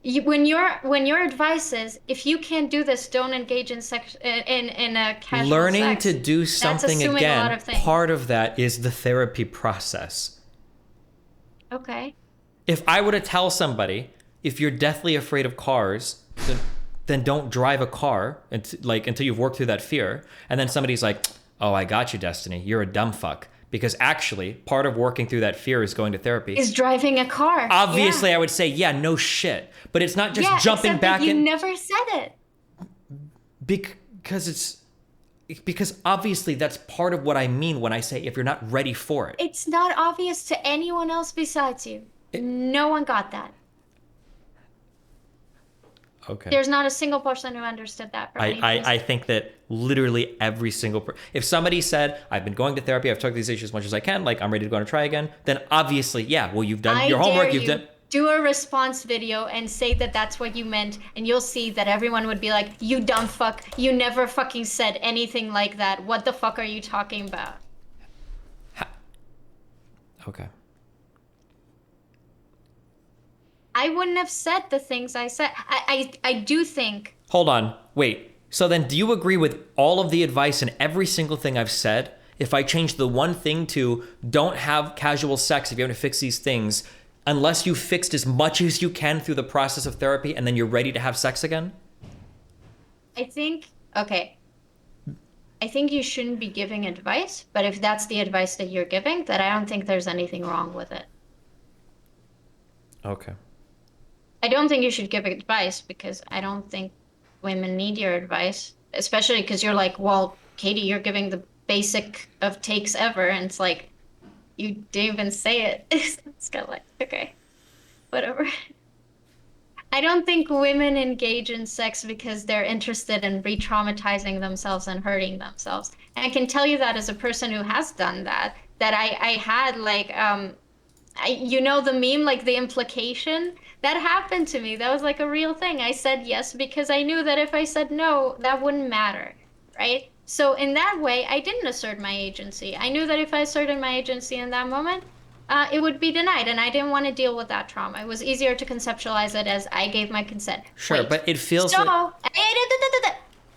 When your advice is if you can't do this, don't engage in sex in a casual Learning sex, to do that's something assuming a lot again, of things. part of that is the therapy process. Okay. If I were to tell somebody, if you're deathly afraid of cars, then don't drive a car until you've worked through that fear. And then somebody's like, oh, I got you, Destiny. You're a dumb fuck. Because actually, part of working through that fear is going to therapy. Is driving a car. Obviously, Yeah. I would say, yeah, no shit. But it's not just Yeah, jumping except back that you in. never said it. Because obviously that's part of what I mean when I say if you're not ready for it. It's not obvious to anyone else besides you. No one got that. Okay. There's not a single person who understood that. I think that literally every single if somebody said, I've been going to therapy, I've talked these issues as much as I can, like I'm ready to go and try again, then obviously, yeah, well, you've done your homework, you've done. Do a response video and say that that's what you meant, and you'll see that everyone would be like, you dumb fuck, you never fucking said anything like that. What the fuck are you talking about? Okay. I wouldn't have said the things I said. I do think. Hold on. Wait. So then do you agree with all of the advice and every single thing I've said? If I change the one thing to don't have casual sex if you have to fix these things, unless you fixed as much as you can through the process of therapy and then you're ready to have sex again? I think, okay. I think you shouldn't be giving advice, but if that's the advice that you're giving, then I don't think there's anything wrong with it. Okay. I don't think you should give advice because I don't think women need your advice, especially because you're like, well, Katie, you're giving the basic of takes ever. And it's like, you didn't even say it. It's kind of like, okay, whatever. I don't think women engage in sex because they're interested in re-traumatizing themselves and hurting themselves. And I can tell you that as a person who has done that I had like, you know, the meme, like the implication that happened to me. That was like a real thing. I said yes because I knew that if I said no, that wouldn't matter, right? So in that way, I didn't assert my agency. I knew that if I asserted my agency in that moment, it would be denied. And I didn't want to deal with that trauma. It was easier to conceptualize it as I gave my consent. Sure, Wait. but it feels So, like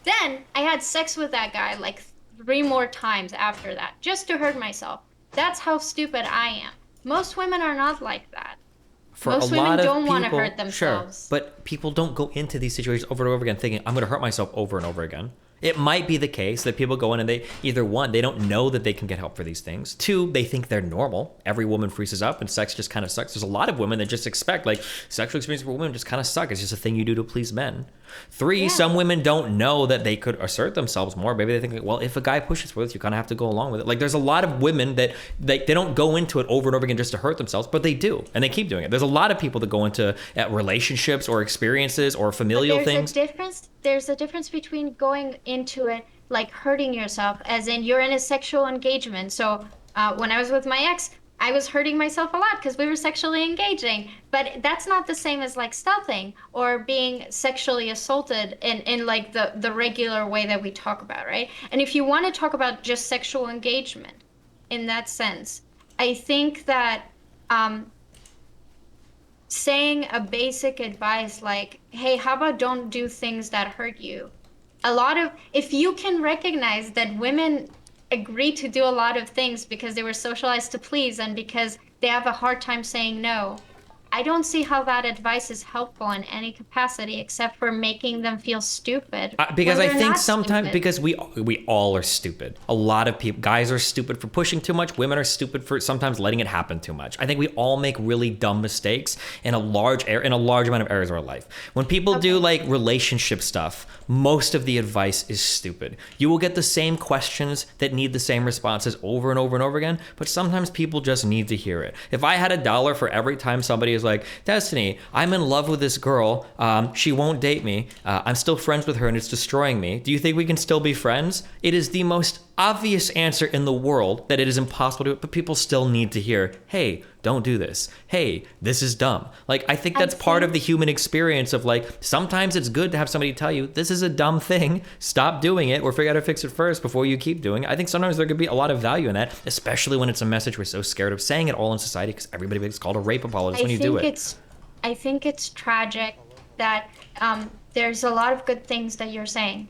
then I had sex with that guy like 3 more times after that, just to hurt myself. That's how stupid I am. Most women are not like that. for Most a women lot of don't want to people, hurt themselves. sure, but people don't go into these situations over and over again thinking, I'm going to hurt myself over and over again. It might be the case that people go in and they either one, they don't know that they can get help for these things. Two, they think they're normal. Every woman freezes up and sex just kind of sucks. There's a lot of women that just expect like sexual experiences for women just kind of suck. It's just a thing you do to please men. Three, Yeah. some women don't know that they could assert themselves more. Maybe they think, like, well, if a guy pushes for this, you kind of have to go along with it. Like there's a lot of women that they don't go into it over and over again just to hurt themselves, but they do, and they keep doing it. There's a lot of people that go into relationships or experiences or familial There's things. a difference. There's a difference between going into it like hurting yourself, as in you're in a sexual engagement. So when I was with my ex, I was hurting myself a lot because we were sexually engaging. But that's not the same as like stealthing or being sexually assaulted in like the regular way that we talk about, right? And if you want to talk about just sexual engagement in that sense, I think that saying a basic advice like, hey, how about don't do things that hurt you? If you can recognize that women agree to do a lot of things because they were socialized to please and because they have a hard time saying no, I don't see how that advice is helpful in any capacity except for making them feel stupid. Because when I they're think not sometimes stupid. because we all are stupid. A lot of people, guys are stupid for pushing too much. Women are stupid for sometimes letting it happen too much. I think we all make really dumb mistakes in a large amount of areas of our life. When people do like relationship stuff, most of the advice is stupid. You will get the same questions that need the same responses over and over and over again, but sometimes people just need to hear it. If I had $1 for every time somebody is like, Destiny, I'm in love with this girl. She won't date me. I'm still friends with her and it's destroying me. Do you think we can still be friends? It is the most obvious answer in the world that it is impossible to do it, but people still need to hear, hey, don't do this. Hey, this is dumb. Like, I think that's part of the human experience of like, sometimes it's good to have somebody tell you, this is a dumb thing. Stop doing it or figure out how to fix it first before you keep doing it. I think sometimes there could be a lot of value in that, especially when it's a message we're so scared of saying it all in society because everybody gets called a rape apologist when you do it. I think it's tragic that there's a lot of good things that you're saying,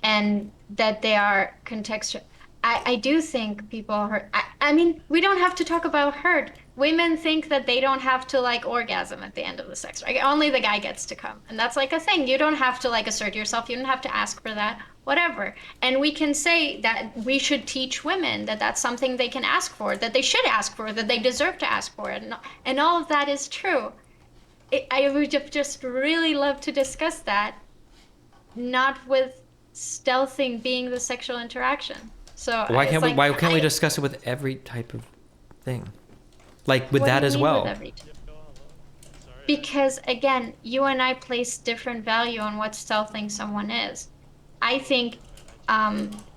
and that they are contextual. I do think people hurt. I mean, we don't have to talk about hurt. Women think that they don't have to like orgasm at the end of the sex, right? Only the guy gets to come. And that's like a thing. You don't have to like assert yourself. You don't have to ask for that, whatever. And we can say that we should teach women that that's something they can ask for, that they should ask for, that they deserve to ask for. And all of that is true. I would have just really love to discuss that, not with stealthing being the sexual interaction. So Why it's can't we? like, Why can't we discuss it with every type of thing, like with what do that you as mean well? with every time? Because again, you and I place different value on what stealthing someone is. I think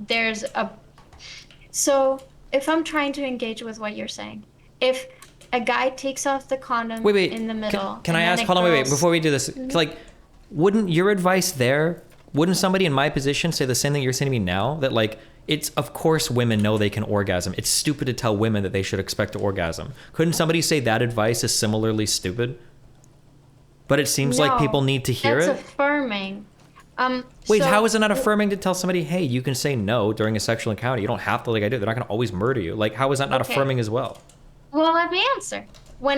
there's a. So if I'm trying to engage with what you're saying, if a guy takes off the condom Wait. in the middle, Can and I then ask? a Hold on. Wait. girl's- Before we do this, like, wouldn't your advice there? Wouldn't somebody in my position say the same thing you're saying to me now? That like, it's of course women know they can orgasm. It's stupid to tell women that they should expect to orgasm. Couldn't somebody say that advice is similarly stupid? But it seems like No, people need to hear that's it. affirming. Wait, So- how is it not affirming to tell somebody, hey, you can say no during a sexual encounter? You don't have to, like I do. They're not going to always murder you. Like, how is that not Okay. affirming as well? Well, let me answer. When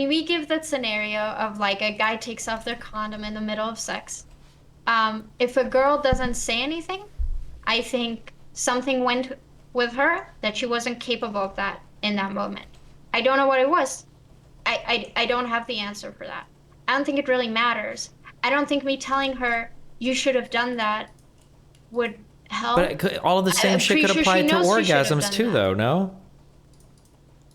we give that scenario of like a guy takes off their condom in the middle of sex, if a girl doesn't say anything, I think something went with her that she wasn't capable of that in that moment. I don't know what it was. I don't have the answer for that. I don't think it really matters. I don't think me telling her you should have done that would help. But all of the same I'm shit pretty could sure apply she to knows she should have orgasms done too, that. though, no?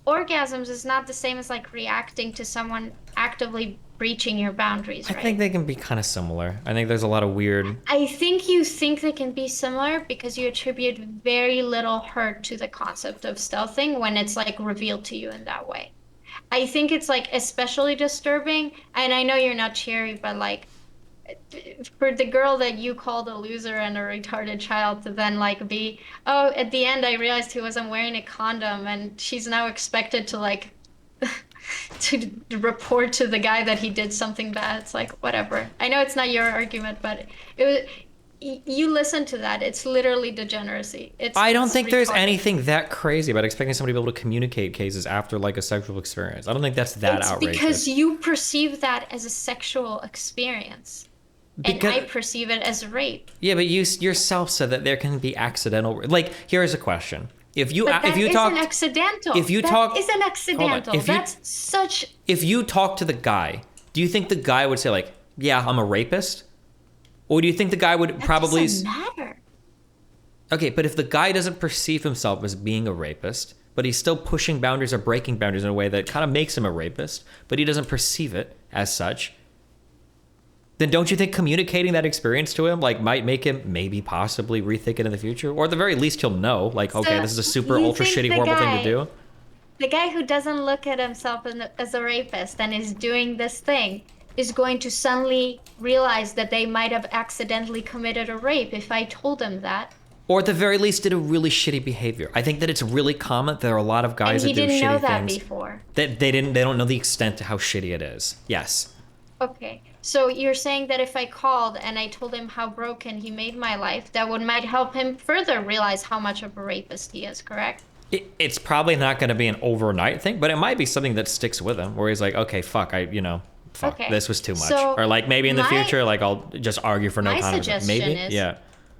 Orgasms is not the same as like reacting to someone actively breaching your boundaries, I right? think they can be kind of similar. I think there's a lot of weird. I think you think they can be similar because you attribute very little hurt to the concept of stealthing when it's like revealed to you in that way. I think it's like especially disturbing, and I know you're not cheery, but like for the girl that you called a loser and a retarded child to then like be, oh, at the end I realized he wasn't wearing a condom, and she's now expected to like to report to the guy that he did something bad. It's like, whatever. I know it's not your argument, but it was, you listen to that. It's literally degeneracy. I don't it's think there's retarded. anything that crazy about expecting somebody to be able to communicate cases after like a sexual experience. I don't think that's that It's outrageous. because you perceive that as a sexual experience. And I perceive it as rape. Yeah, but you yourself said that there can be accidental. Like, here's a question: If you But if you that talk, isn't accidental. if you that talk, isn't hold accidental. on. If you- That's such. If you talk to the guy, do you think the guy would say like, "Yeah, I'm a rapist," or do you think the guy would That probably? doesn't matter. Okay, but if the guy doesn't perceive himself as being a rapist, but he's still pushing boundaries or breaking boundaries in a way that kind of makes him a rapist, but he doesn't perceive it as such, then don't you think communicating that experience to him like might make him maybe possibly rethink it in the future? Or at the very least he'll know, like, okay, So this is a super you ultra think shitty the horrible thing to guy- do. The guy who doesn't look at himself as a rapist and is doing this thing is going to suddenly realize that they might have accidentally committed a rape if I told him that. Or at the very least did a really shitty behavior. I think that it's really common. There are a lot of guys And he that do didn't know shitty that things before. that they don't know the extent to how shitty it is. Yes. Okay, so you're saying that if I called and I told him how broken he made my life, that might help him further realize how much of a rapist he is, correct? It's probably not going to be an overnight thing, but it might be something that sticks with him where he's like, okay, fuck, fuck, Okay, this was too much. so Or like maybe in the my- future, like I'll just argue for no my time. suggestion Maybe, is- yeah.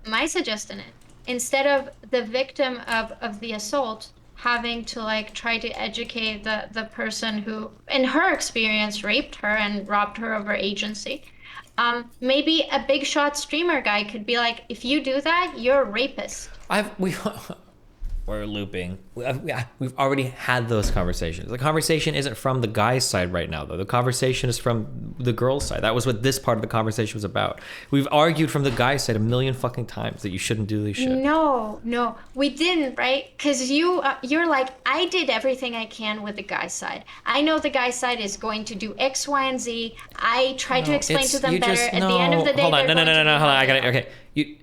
My suggestion is, instead of the victim of the assault having to like try to educate the person who, in her experience, raped her and robbed her of her agency, maybe a big shot streamer guy could be like, if you do that, you're a rapist. We're looping. We've already had those conversations. The conversation isn't from the guy's side right now, though. The conversation is from the girl's side. That was what this part of the conversation was about. We've argued from the guy's side a million fucking times that you shouldn't do this shit. No, we didn't, right? Because you're like, I did everything I can with the guy's side. I know the guy's side is going to do X, Y, and Z. I tried to explain to them better. At the end of the day, hold on, they're no, going to be hold on. I got held it. Okay,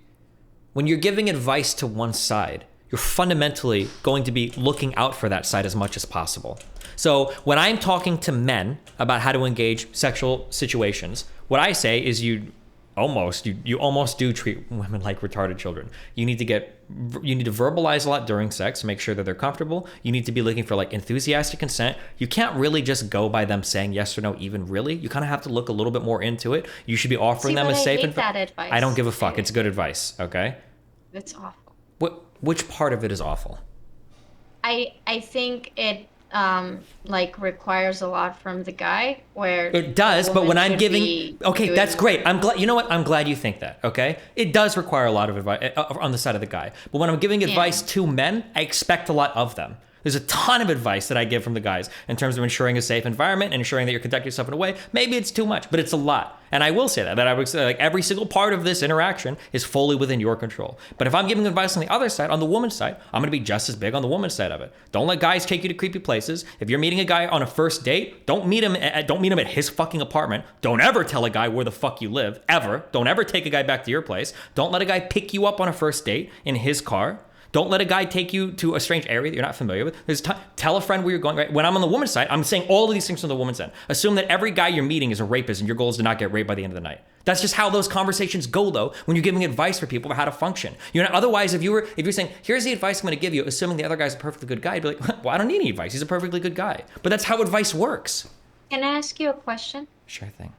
when you're giving advice to one side, you're fundamentally going to be looking out for that side as much as possible. So when I'm talking to men about how to engage sexual situations, what I say is you almost do treat women like retarded children. You need to verbalize a lot during sex, make sure that they're comfortable. You need to be looking for like enthusiastic consent. You can't really just go by them saying yes or no, even really. You kind of have to look a little bit more into it. You should be offering them a safe I hate that advice. I don't give a fuck. It's good advice, okay? It's awful. Which part of it is awful? I think it like requires a lot from the guy where It does, the but when woman I'm should giving, be okay, doing- that's great. I'm glad. You know what? I'm glad you think that. Okay, it does require a lot of advice on the side of the guy. But when I'm giving advice to men, I expect a lot of them. There's a ton of advice that I give from the guys in terms of ensuring a safe environment and ensuring that you're conducting yourself in a way. Maybe it's too much, but it's a lot. And I will say that I would say like every single part of this interaction is fully within your control. But if I'm giving advice on the other side, on the woman's side, I'm going to be just as big on the woman's side of it. Don't let guys take you to creepy places. If you're meeting a guy on a first date, don't meet him at his fucking apartment. Don't ever tell a guy where the fuck you live, ever. Don't ever take a guy back to your place. Don't let a guy pick you up on a first date in his car. Don't let a guy take you to a strange area that you're not familiar with. Tell a friend where you're going. Right? When I'm on the woman's side, I'm saying all of these things from the woman's end. Assume that every guy you're meeting is a rapist and your goal is to not get raped by the end of the night. That's just how those conversations go, though, when you're giving advice for people about how to function. Otherwise, if you're saying, here's the advice I'm going to give you, assuming the other guy's a perfectly good guy, you'd be like, well, I don't need any advice. He's a perfectly good guy. But that's how advice works. Can I ask you a question? Sure thing.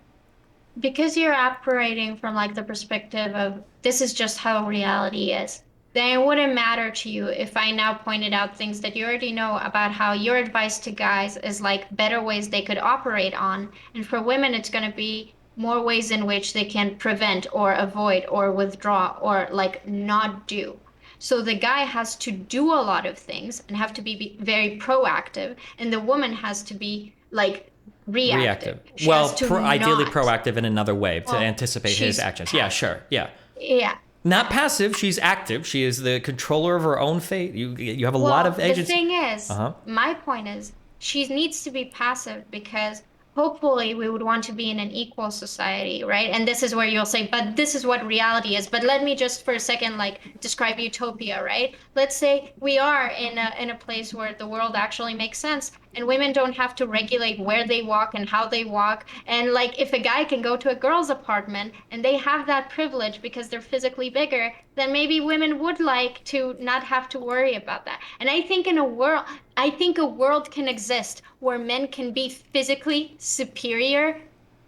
Because you're operating from like the perspective of this is just how reality is, then it wouldn't matter to you if I now pointed out things that you already know about how your advice to guys is like better ways they could operate on. And for women, it's going to be more ways in which they can prevent or avoid or withdraw or like not do. So the guy has to do a lot of things and have to be very proactive. And the woman has to be like reactive. She Well, has to ideally not. proactive in another way to Well, anticipate his she's actions. Yeah, sure. Yeah. Yeah. Not passive. She's active. She is the controller of her own fate. You have a lot of agency. The thing is, Uh-huh. my point is, she needs to be passive because hopefully we would want to be in an equal society, right? And this is where you'll say, but this is what reality is. But let me just for a second like describe utopia, right? Let's say we are in a place where the world actually makes sense and women don't have to regulate where they walk and how they walk. And like if a guy can go to a girl's apartment and they have that privilege because they're physically bigger, then maybe women would like to not have to worry about that. And I think a world can exist where men can be physically superior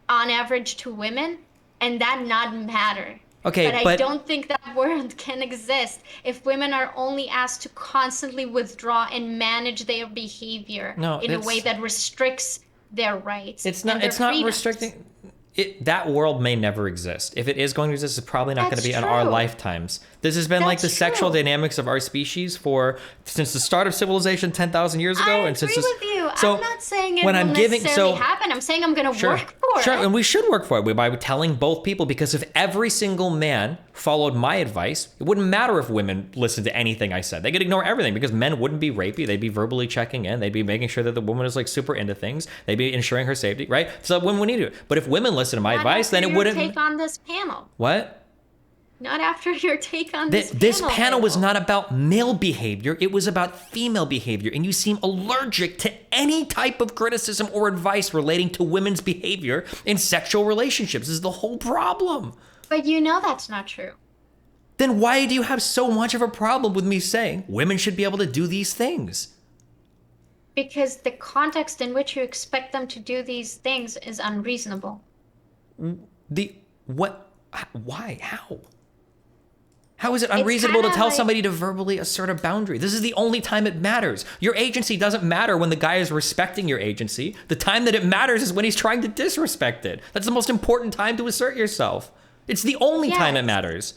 on average to women and that not matter. Okay, But I but don't think that world can exist if women are only asked to constantly withdraw and manage their behavior No, in a way it's that restricts their rights it's and not their it's not freedoms. restricting that world may never exist. If it is going to exist, it's probably not going to That's be in our true. lifetimes. This has been like the That's sexual true. dynamics of our species since the start of civilization 10,000 years ago. I And since agree this, with you. so I'm not saying it when will I'm giving, necessarily so happen. I'm saying I'm going to sure, work for sure, it. and we should work for it by telling both people, because if every single man followed my advice, it wouldn't matter if women listened to anything I said. They could ignore everything because men wouldn't be rapey. They'd be verbally checking in. They'd be making sure that the woman is like super into things. They'd be ensuring her safety, right? So women would need to do it. But if women listen to my Not advice, after then it your wouldn't. take on this panel. What? Not after your take on this This panel was Michael. not about male behavior. It was about female behavior. And you seem allergic to any type of criticism or advice relating to women's behavior in sexual relationships. This is the whole problem. But you know that's not true. Then why do you have so much of a problem with me saying women should be able to do these things? Because the context in which you expect them to do these things is unreasonable. What? Why? How? How is it unreasonable to kinda tell like- somebody to verbally assert a boundary? This is the only time it matters. Your agency doesn't matter when the guy is respecting your agency. The time that it matters is when he's trying to disrespect it. That's the most important time to assert yourself. It's the only time it Yes. matters.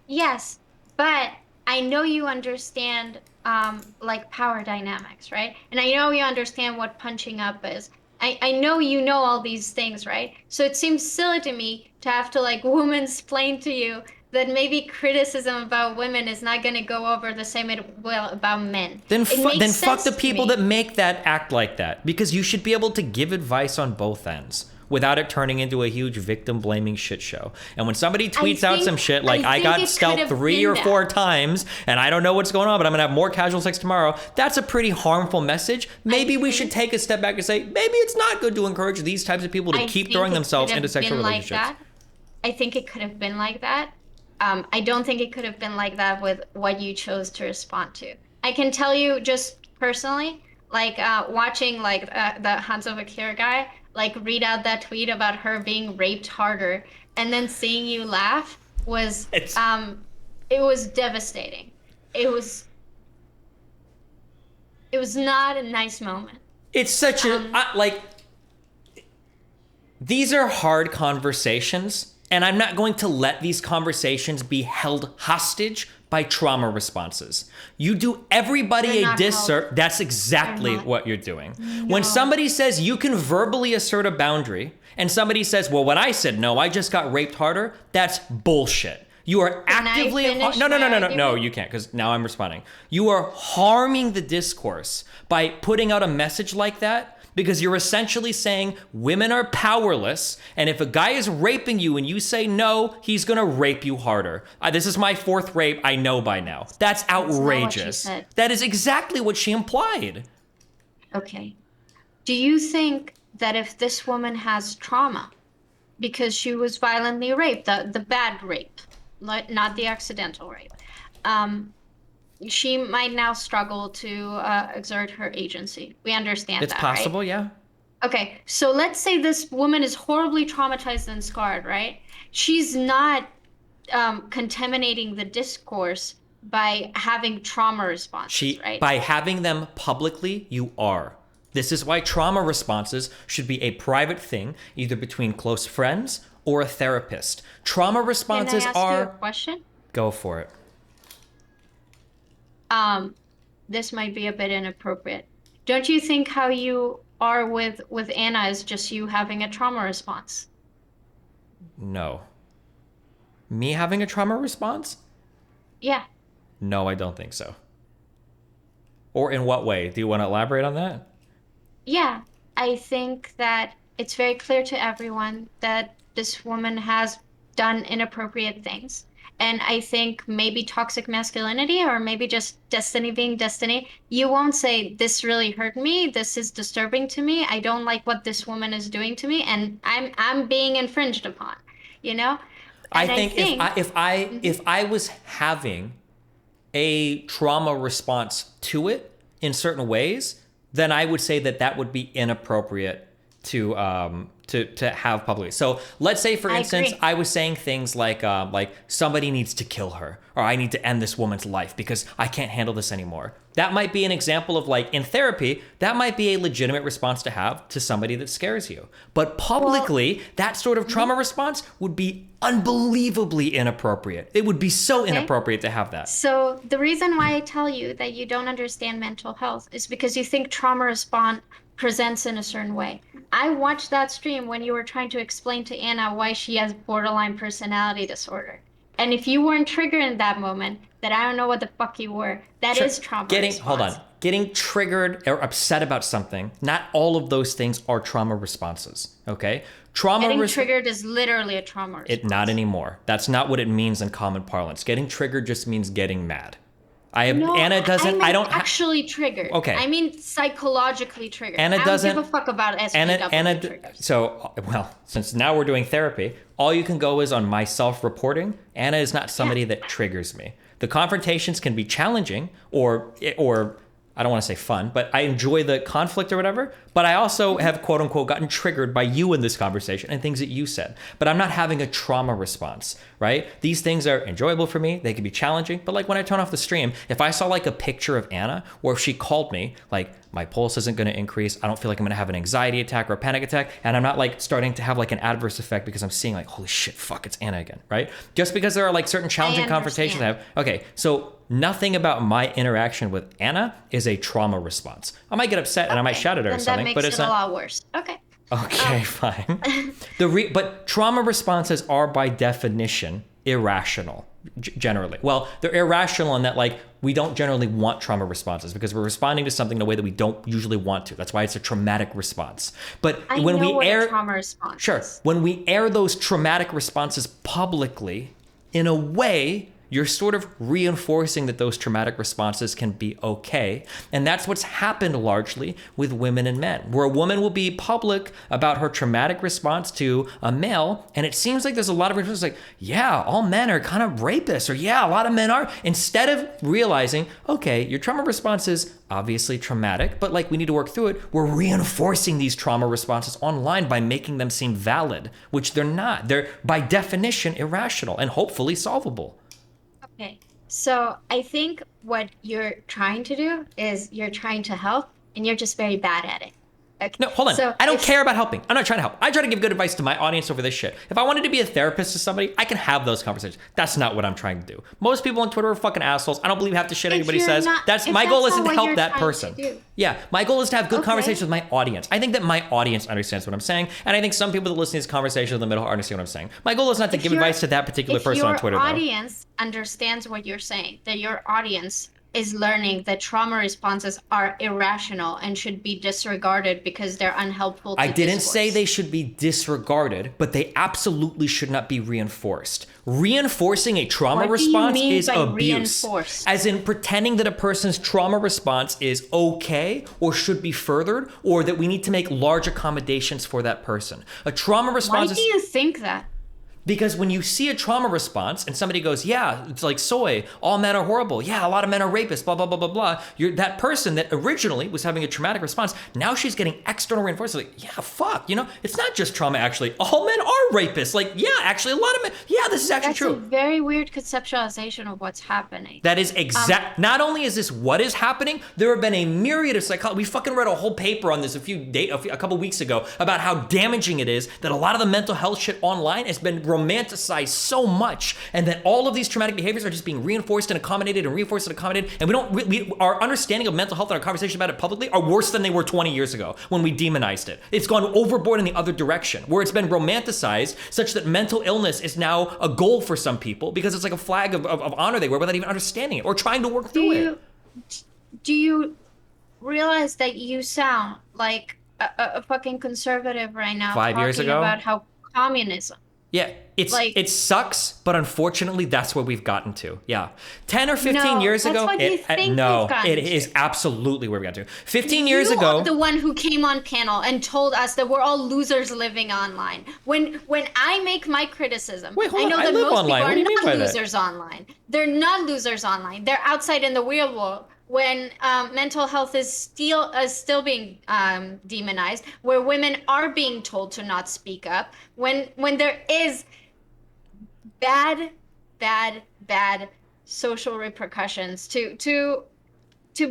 Yes, but I know you understand like power dynamics, right? And I know you understand what punching up is. I know you know all these things, right? So it seems silly to me to have to like woman-splain to you that maybe criticism about women is not going to go over the same it will about men. Then, It makes then fuck sense the to people me. that make that act like that, because you should be able to give advice on both ends without it turning into a huge victim blaming shit show. And when somebody tweets out think- some shit like I I think got it could stealth have 3 been or 4 that. times and I don't know what's going on, but I'm gonna have more casual sex tomorrow, that's a pretty harmful message. Maybe we should take a step back and say maybe it's not good to encourage these types of people to I keep think throwing it themselves could into have sexual been like relationships. that. I think it could have been like that. I don't think it could have been like that with what you chose to respond to. I can tell you just personally, like watching like the Hanzo Vakir guy, like read out that tweet about her being raped harder, and then seeing you laugh was it was devastating. It was not a nice moment. It's such like these are hard conversations, and I'm not going to let these conversations be held hostage by trauma responses. You do everybody They're a not disservice. held. That's exactly They're not. what you're doing. When somebody says you can verbally assert a boundary, and somebody says, well, when I said no, I just got raped harder, that's bullshit. You are Can I actively finish no, my no, argument? you can't, because now I'm responding. You are harming the discourse by putting out a message like that, because you're essentially saying women are powerless, and if a guy is raping you and you say no, he's gonna rape you harder. This is my 4th rape, I know by now. That's not what she outrageous. said. That is exactly what she implied. Okay. Do you think that if this woman has trauma because she was violently raped, the bad rape, not the accidental rape, she might now struggle to exert her agency? We understand It's that, possible, right? yeah. Okay, so let's say this woman is horribly traumatized and scarred, right? She's not contaminating the discourse by having trauma responses, right? By having them publicly, you are. This is why trauma responses should be a private thing, either between close friends or a therapist. Trauma responses Can I ask you are. a question? Go for it. This might be a bit inappropriate. Don't you think how you are with Anna is just you having a trauma response? No. Me having a trauma response? Yeah. No, I don't think so. Or in what way? Do you want to elaborate on that? Yeah. I think that It's very clear to everyone that this woman has done inappropriate things. And I think maybe toxic masculinity or maybe just destiny being destiny, you won't say, this really hurt me, this is disturbing to me, I don't like what this woman is doing to me, and I'm being infringed upon, you know? I And I think think, if I was having a trauma response to it in certain ways, then I would say that that would be inappropriate to have publicly. So let's say, for instance, agree. I was saying things like somebody needs to kill her, or I need to end this woman's life because I can't handle this anymore. That might be an example of, like, in therapy, that might be a legitimate response to have to somebody that scares you. But publicly, that sort of trauma response would be unbelievably inappropriate. It would be so inappropriate to have that. So the reason why I tell you that you don't understand mental health is because you think trauma response presents in a certain way. I watched that stream when you were trying to explain to Anna why she has borderline personality disorder. And if you weren't triggered in that moment, then I don't know what the fuck you were. That is trauma Hold response. on. Getting triggered or upset about something, not all of those things are trauma responses, okay? Getting triggered is literally a trauma response. Not anymore. That's not what it means in common parlance. Getting triggered just means getting mad. No, Anna doesn't. I I don't actually triggered. Okay. I mean psychologically triggered. Anna doesn't. I don't give a fuck about SPW triggers. So, well, since now we're doing therapy, all you can go is on my self-reporting. Anna is not somebody that triggers me. The confrontations can be challenging or I don't want to say fun, but I enjoy the conflict or whatever. But I also have, quote unquote, gotten triggered by you in this conversation and things that you said. But I'm not having a trauma response, right? These things are enjoyable for me. They can be challenging. But like when I turn off the stream, if I saw like a picture of Anna, or if she called me, like my pulse isn't going to increase, I don't feel like I'm going to have an anxiety attack or a panic attack, and I'm not like starting to have like an adverse effect because I'm seeing like, holy shit, fuck, it's Anna again, right? Just because there are like certain challenging confrontations I have. Okay, so nothing about my interaction with Anna is a trauma response. I might get upset and I might shout at her or something, but it's not. That makes it a not. lot worse. Okay. Okay, fine. But trauma responses are by definition irrational, generally. Well, they're irrational in that, like, we don't generally want trauma responses because we're responding to something in a way that we don't usually want to. That's why it's a traumatic response. But when we air a trauma response sure, is. when we air those traumatic responses publicly, in a way, you're sort of reinforcing that those traumatic responses can be okay. And that's what's happened largely with women and men, where a woman will be public about her traumatic response to a male. And it seems like there's a lot of responses like, yeah, all men are kind of rapists, or yeah, a lot of men are. Instead of realizing, okay, your trauma response is obviously traumatic, but like we need to work through it. We're reinforcing these trauma responses online by making them seem valid, which they're not. They're by definition irrational and hopefully solvable. Okay, so I think what you're trying to do is you're trying to help, and you're just very bad at it. Okay. No, hold on. So I don't care about helping. I'm not trying to help. I try to give good advice to my audience over this shit. If I wanted to be a therapist to somebody, I can have those conversations. That's not what I'm trying to do. Most people on Twitter are fucking assholes. I don't believe half the shit anybody says. That's my goal isn't to help that person. Yeah, my goal is to have good conversations with my audience. I think that my audience understands what I'm saying, and I think some people that listen to these conversations in the middle understand what I'm saying. My goal is not to give advice to that particular person on Twitter. If your audience understands what you're saying, that your audience is learning that trauma responses are irrational and should be disregarded because they're unhelpful to I didn't discourse. say they should be disregarded, but they absolutely should not be reinforced. Reinforcing a trauma response is abuse. As in pretending that a person's trauma response is okay or should be furthered, or that we need to make large accommodations for that person. A trauma response Why do you think that? Because when you see a trauma response and somebody goes, yeah, it's like soy, all men are horrible. Yeah, a lot of men are rapists, blah, blah, blah, blah, blah. That person that originally was having a traumatic response, now she's getting external reinforcement. Like, yeah, fuck, it's not just trauma, actually. All men are rapists. Like, yeah, actually, a lot of men. Yeah, this is actually true. That's a very weird conceptualization of what's happening. That is exact. Not only is this what is happening, there have been a myriad of psychology. We fucking read a whole paper on this a couple weeks ago about how damaging it is that a lot of the mental health shit online has been romanticized so much, and that all of these traumatic behaviors are just being reinforced and accommodated and reinforced and accommodated, and our understanding of mental health and our conversation about it publicly are worse than they were 20 years ago when we demonized it. It's gone overboard in the other direction, where it's been romanticized such that mental illness is now a goal for some people because it's like a flag of honor they wear without even understanding it or trying to work through it. Do you realize that you sound like a fucking conservative right now 5 years talking ago? about how communism. Yeah, Like, it sucks, but unfortunately, that's where we've gotten to. Yeah, 10 or 15 no, years that's ago, what you think we've no, gotten it is to. absolutely where we got to. 15 years You are ago, the one who came on panel and told us that we're all losers living online. When I make my criticism, wait, hold I on, know I that live most online. people What are do you mean not by that? losers online. They're not losers online. They're outside in the real world when mental health is still being demonized, where women are being told to not speak up, when there is bad, bad social repercussions to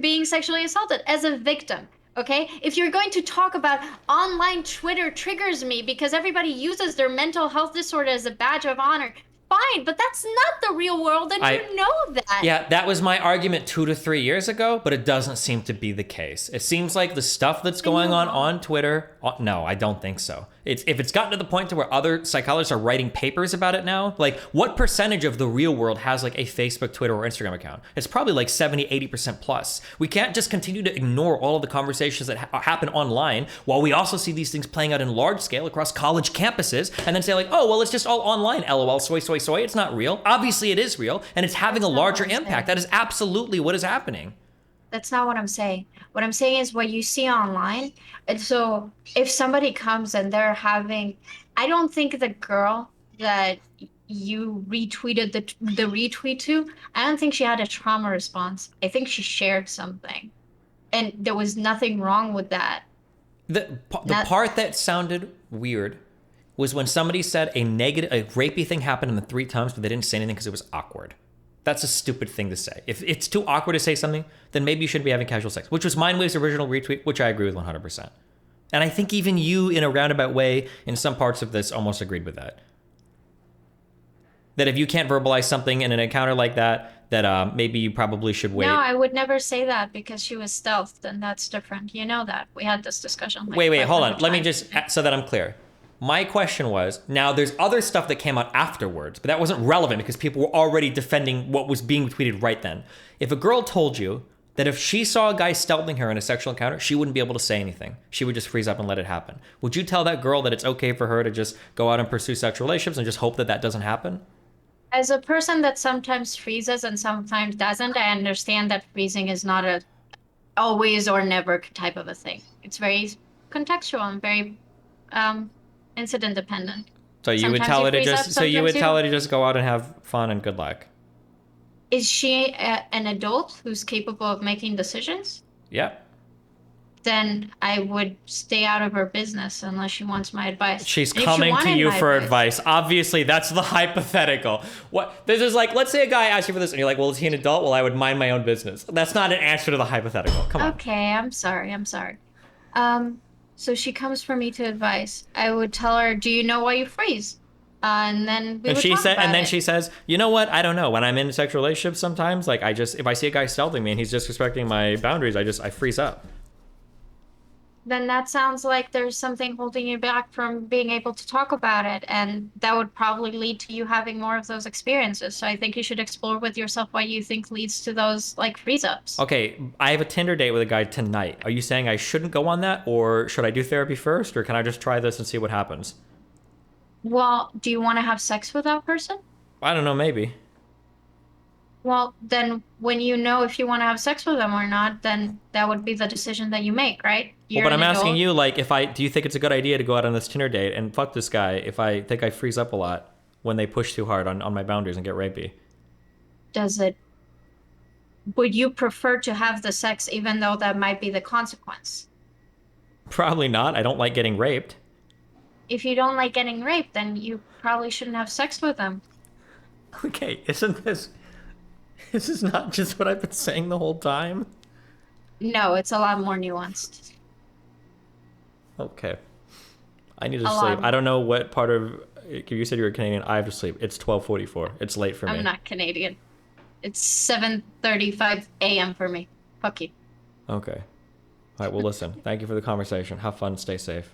being sexually assaulted as a victim. Okay? If you're going to talk about online Twitter triggers me because everybody uses their mental health disorder as a badge of honor, fine, but that's not the real world, and I you know that. Yeah, that was my argument 2 to 3 years ago, but it doesn't seem to be the case. It seems like the stuff that's going on Twitter, no, I don't think so. If it's gotten to the point to where other psychologists are writing papers about it now, like what percentage of the real world has like a Facebook, Twitter, or Instagram account? It's probably like 70, 80% plus. We can't just continue to ignore all of the conversations that happen online while we also see these things playing out in large scale across college campuses and then say like, oh, well, it's just all online, LOL, soy, soy, soy. It's not real. Obviously it is real and it's having a larger impact. That is absolutely what is happening. That's not what I'm saying. What I'm saying is what you see online. And so if somebody comes and they're having, I don't think the girl that you retweeted the retweet to, I don't think she had a trauma response. I think she shared something. And there was nothing wrong with that. The part that sounded weird was when somebody said a rapey thing happened in the 3 times, but they didn't say anything because it was awkward. That's a stupid thing to say. If it's too awkward to say something, then maybe you shouldn't be having casual sex, which was Mindwave's original retweet, which I agree with 100%. And I think even you, in a roundabout way, in some parts of this, almost agreed with that. That if you can't verbalize something in an encounter like that, that maybe you probably should wait. No, I would never say that because she was stealthed, and that's different. You know that. We had this discussion. Like wait, hold on. 500 Let me times. just, so that I'm clear. My question was, now there's other stuff that came out afterwards, but that wasn't relevant because people were already defending what was being tweeted right then. If a girl told you that if she saw a guy stealthing her in a sexual encounter, she wouldn't be able to say anything. She would just freeze up and let it happen. Would you tell that girl that it's okay for her to just go out and pursue sexual relationships and just hope that that doesn't happen? As a person that sometimes freezes and sometimes doesn't, I understand that freezing is not a always or never type of a thing. It's very contextual and very incident dependent. So you would Sometimes tell you her to freeze up, just, so you sometimes would you tell don't. her to just go out and have fun and good luck. Is she an adult who's capable of making decisions? Yep. Then I would stay out of her business unless she wants my advice. She's And if she coming to wanted you my for advice. Obviously, that's the hypothetical. What this is like, let's say a guy asks you for this and you're like, well, is he an adult? Well, I would mind my own business. That's not an answer to the hypothetical. Come on. Okay, I'm sorry. So she comes for me to advice. I would tell her, "Do you know why you freeze?" And then we And would she talk said, about and then it. she says, you know what? I don't know. When I'm in sexual relationships, sometimes like if I see a guy stealthing me and he's disrespecting my boundaries, I freeze up. Then that sounds like there's something holding you back from being able to talk about it, and that would probably lead to you having more of those experiences. So I think you should explore with yourself what you think leads to those like freeze ups. Okay, I have a Tinder date with a guy tonight. Are you saying I shouldn't go on that, or should I do therapy first, or can I just try this and see what happens? Well, do you want to have sex with that person? I don't know, maybe. Well, then when you know if you want to have sex with them or not, then that would be the decision that you make, right? Well, but I'm asking you, like, do you think it's a good idea to go out on this Tinder date and fuck this guy if I think I freeze up a lot when they push too hard on my boundaries and get rapey? Would you prefer to have the sex even though that might be the consequence? Probably not. I don't like getting raped. If you don't like getting raped, then you probably shouldn't have sex with them. Okay, isn't this... This is not just what I've been saying the whole time? No, it's a lot more nuanced. Okay. I need to A sleep. lot. I don't know what part of... You said you were Canadian. I have to sleep. It's 12:44. It's late for me. I'm not Canadian. It's 7:35 a.m. for me. Fuck you. Okay. All right, well, listen. Thank you for the conversation. Have fun. Stay safe.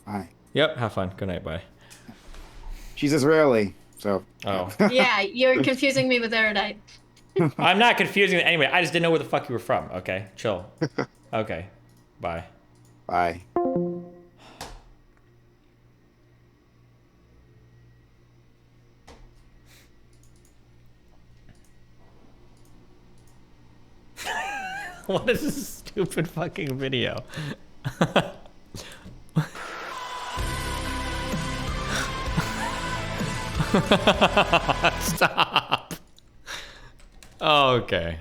Hi. Yep, have fun. Good night. Bye. She's Israeli, so. Oh. Yeah, you're confusing me with erudite. I'm not confusing it anyway. I just didn't know where the fuck you were from. Okay, chill. Okay. Bye. Bye. What is this stupid fucking video? Stop. Okay.